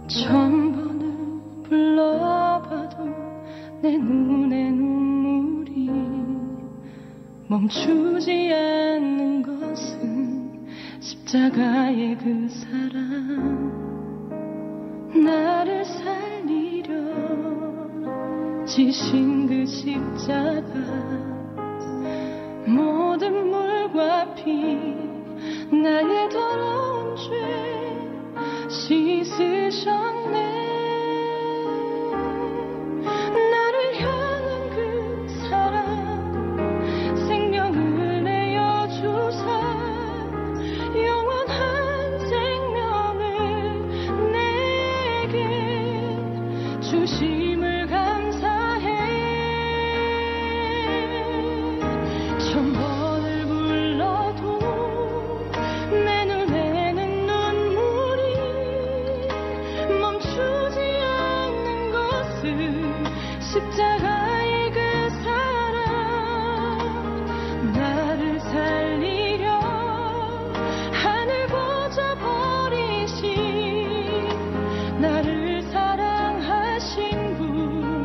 천번을 불러봐도 내 눈에 눈물이 멈추지 않는 것은 십자가의 그 사랑, 나를 살리려 지신 그 십자가, 모든 물과 피 나의 더러운 죄 씻으셨네. 나를 향한 그 사랑, 생명을 내어 주사 영원한 생명을 내게 주심을 감사해. 천번을 불러도 내 눈에는 눈물이 멈추지 않는 것은 십자가의 그 사랑, 나를 살리려 하늘 고쳐버리신, 나를 사랑하신 분,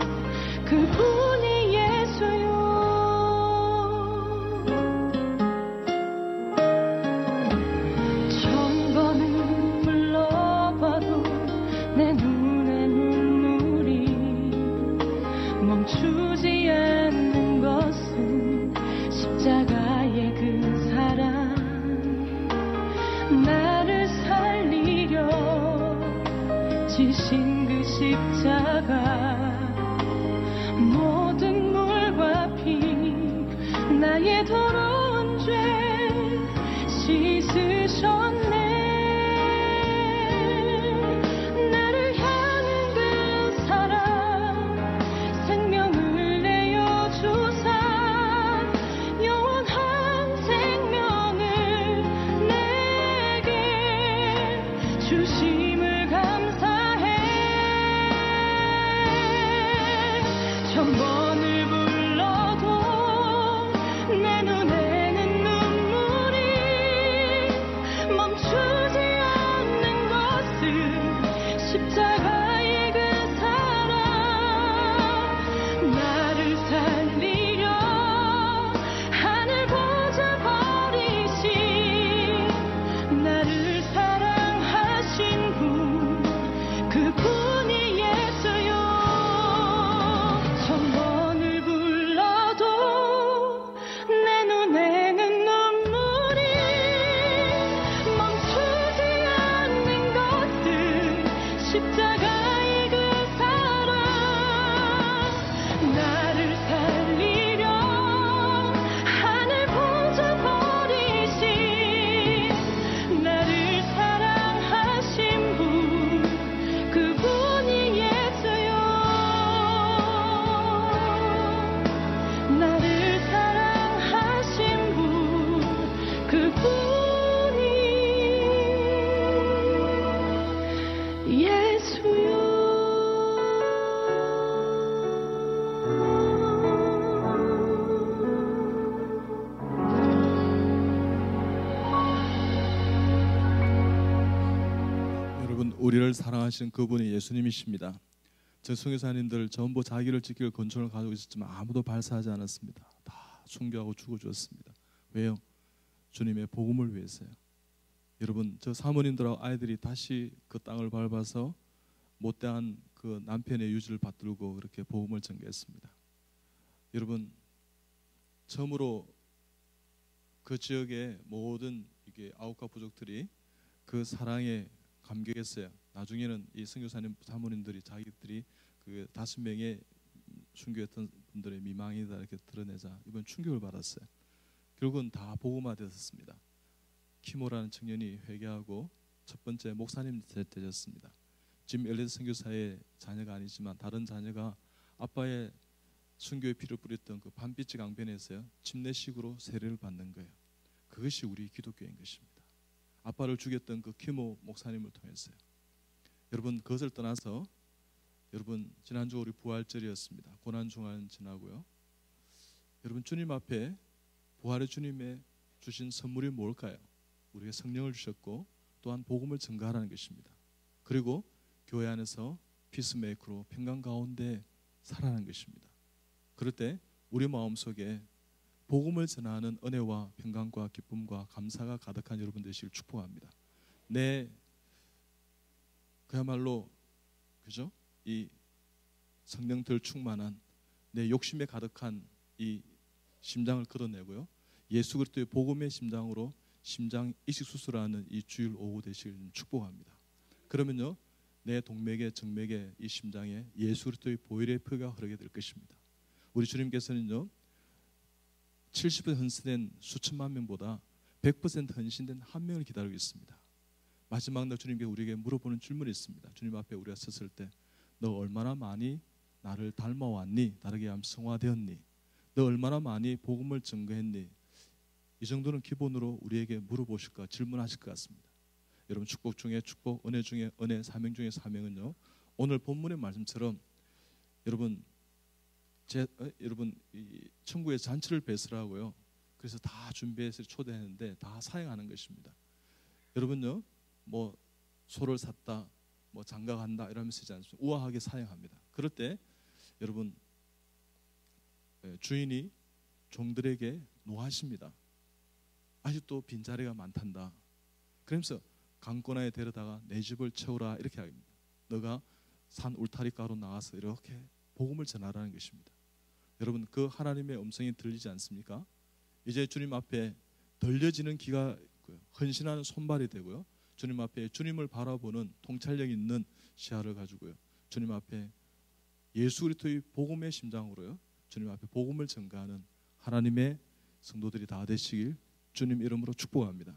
그분이 예수요. 천번을 불러봐도 내 눈에 눈물이 멈추지 않는 것은 십자가의 그 사랑, 나를 살리려 지신 그 십자가, 모든 물과 피 나의 더러운 죄 씻으셨네. 나를 향한 그 사랑, 생명을 내어 주사 영원한 생명을 내게 주심을 감사해. 우리를 사랑하시는 그분이 예수님이십니다. 저 선교사님들 전부 자기를 지킬 권총을 가지고 있었지만 아무도 발사하지 않았습니다. 다 순교하고 죽어주었습니다. 왜요? 주님의 복음을 위해서요. 여러분, 저 사모님들하고 아이들이 다시 그 땅을 밟아서 못다한 그 남편의 유지를 받들고 그렇게 복음을 전개했습니다. 여러분, 처음으로 그 지역의 모든 이게 아우카 부족들이 그 사랑에 감격했어요. 나중에는 이 선교사님 사모님들이 자기들이 그 5명의 순교했던 분들의 미망이다 이렇게 드러내자 이번 충격을 받았어요. 결국은 다 복음화되었습니다. 키모라는 청년이 회개하고 첫 번째 목사님 되셨습니다. 짐 엘리트 선교사의 자녀가 아니지만 다른 자녀가 아빠의 순교의 피를 뿌렸던 그 반비치 강변에서요 침례식으로 세례를 받는 거예요. 그것이 우리 기독교인 것입니다. 아빠를 죽였던 그 키모 목사님을 통해서요. 여러분, 그것을 떠나서 여러분, 지난주 우리 부활절이었습니다. 고난중환 지나고요. 여러분, 주님 앞에 부활의 주님의 주신 선물이 뭘까요? 우리에게 성령을 주셨고 또한 복음을 전가하라는 것입니다. 그리고 교회 안에서 피스메이커로 평강 가운데 살아가는 것입니다. 그럴 때 우리 마음속에 복음을 전하는 은혜와 평강과 기쁨과 감사가 가득한 여러분 되시길 축복합니다. 그야말로 그죠? 이 성령들 충만한 내 욕심에 가득한 이 심장을 걷어내고요. 예수 그리스도의 복음의 심장으로 심장 이식 수술하는 이 주일 오후 되시길 축복합니다. 그러면요, 내 동맥에 정맥에 이 심장에 예수 그리스도의 보혈의 피가 흐르게 될 것입니다. 우리 주님께서는요 70% 헌신된 수천만 명보다 100% 헌신된 한 명을 기다리고 있습니다. 마지막 날 주님께 우리에게 물어보는 질문이 있습니다. 주님 앞에 우리가 섰을 때 너 얼마나 많이 나를 닮아왔니? 다르게 하면 성화되었니? 너 얼마나 많이 복음을 증거했니? 이 정도는 기본으로 우리에게 물어보실까 질문하실 것 같습니다. 여러분, 축복 중에 축복, 은혜 중에 은혜, 사명 중에 사명은요 오늘 본문의 말씀처럼 여러분 이 천국의 잔치를 배설하고요. 그래서 다 준비해서 초대했는데 다 사용하는 것입니다. 여러분요, 뭐 소를 샀다, 뭐 장가간다 이러면서 쓰지 않습니까? 우아하게 사용합니다. 그럴 때 여러분 주인이 종들에게 노하십니다. 아직도 빈자리가 많단다. 그러면서 강권하에 데려다가 내 집을 채우라 이렇게 합니다. 너가 산 울타리가로 나와서 이렇게 복음을 전하라는 것입니다. 여러분, 그 하나님의 음성이 들리지 않습니까? 이제 주님 앞에 들려지는 귀가 있고요. 헌신하는 손발이 되고요. 주님 앞에 주님을 바라보는 통찰력 있는 시야를 가지고요. 주님 앞에 예수 그리스도의 복음의 심장으로요. 주님 앞에 복음을 전가하는 하나님의 성도들이 다 되시길 주님 이름으로 축복합니다.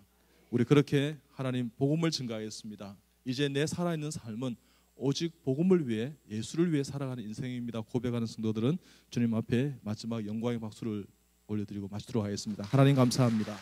우리 그렇게 하나님 복음을 전가하겠습니다. 이제 내 살아있는 삶은 오직 복음을 위해 예수를 위해 살아가는 인생입니다. 고백하는 성도들은 주님 앞에 마지막 영광의 박수를 올려드리고 마치도록 하겠습니다. 하나님 감사합니다.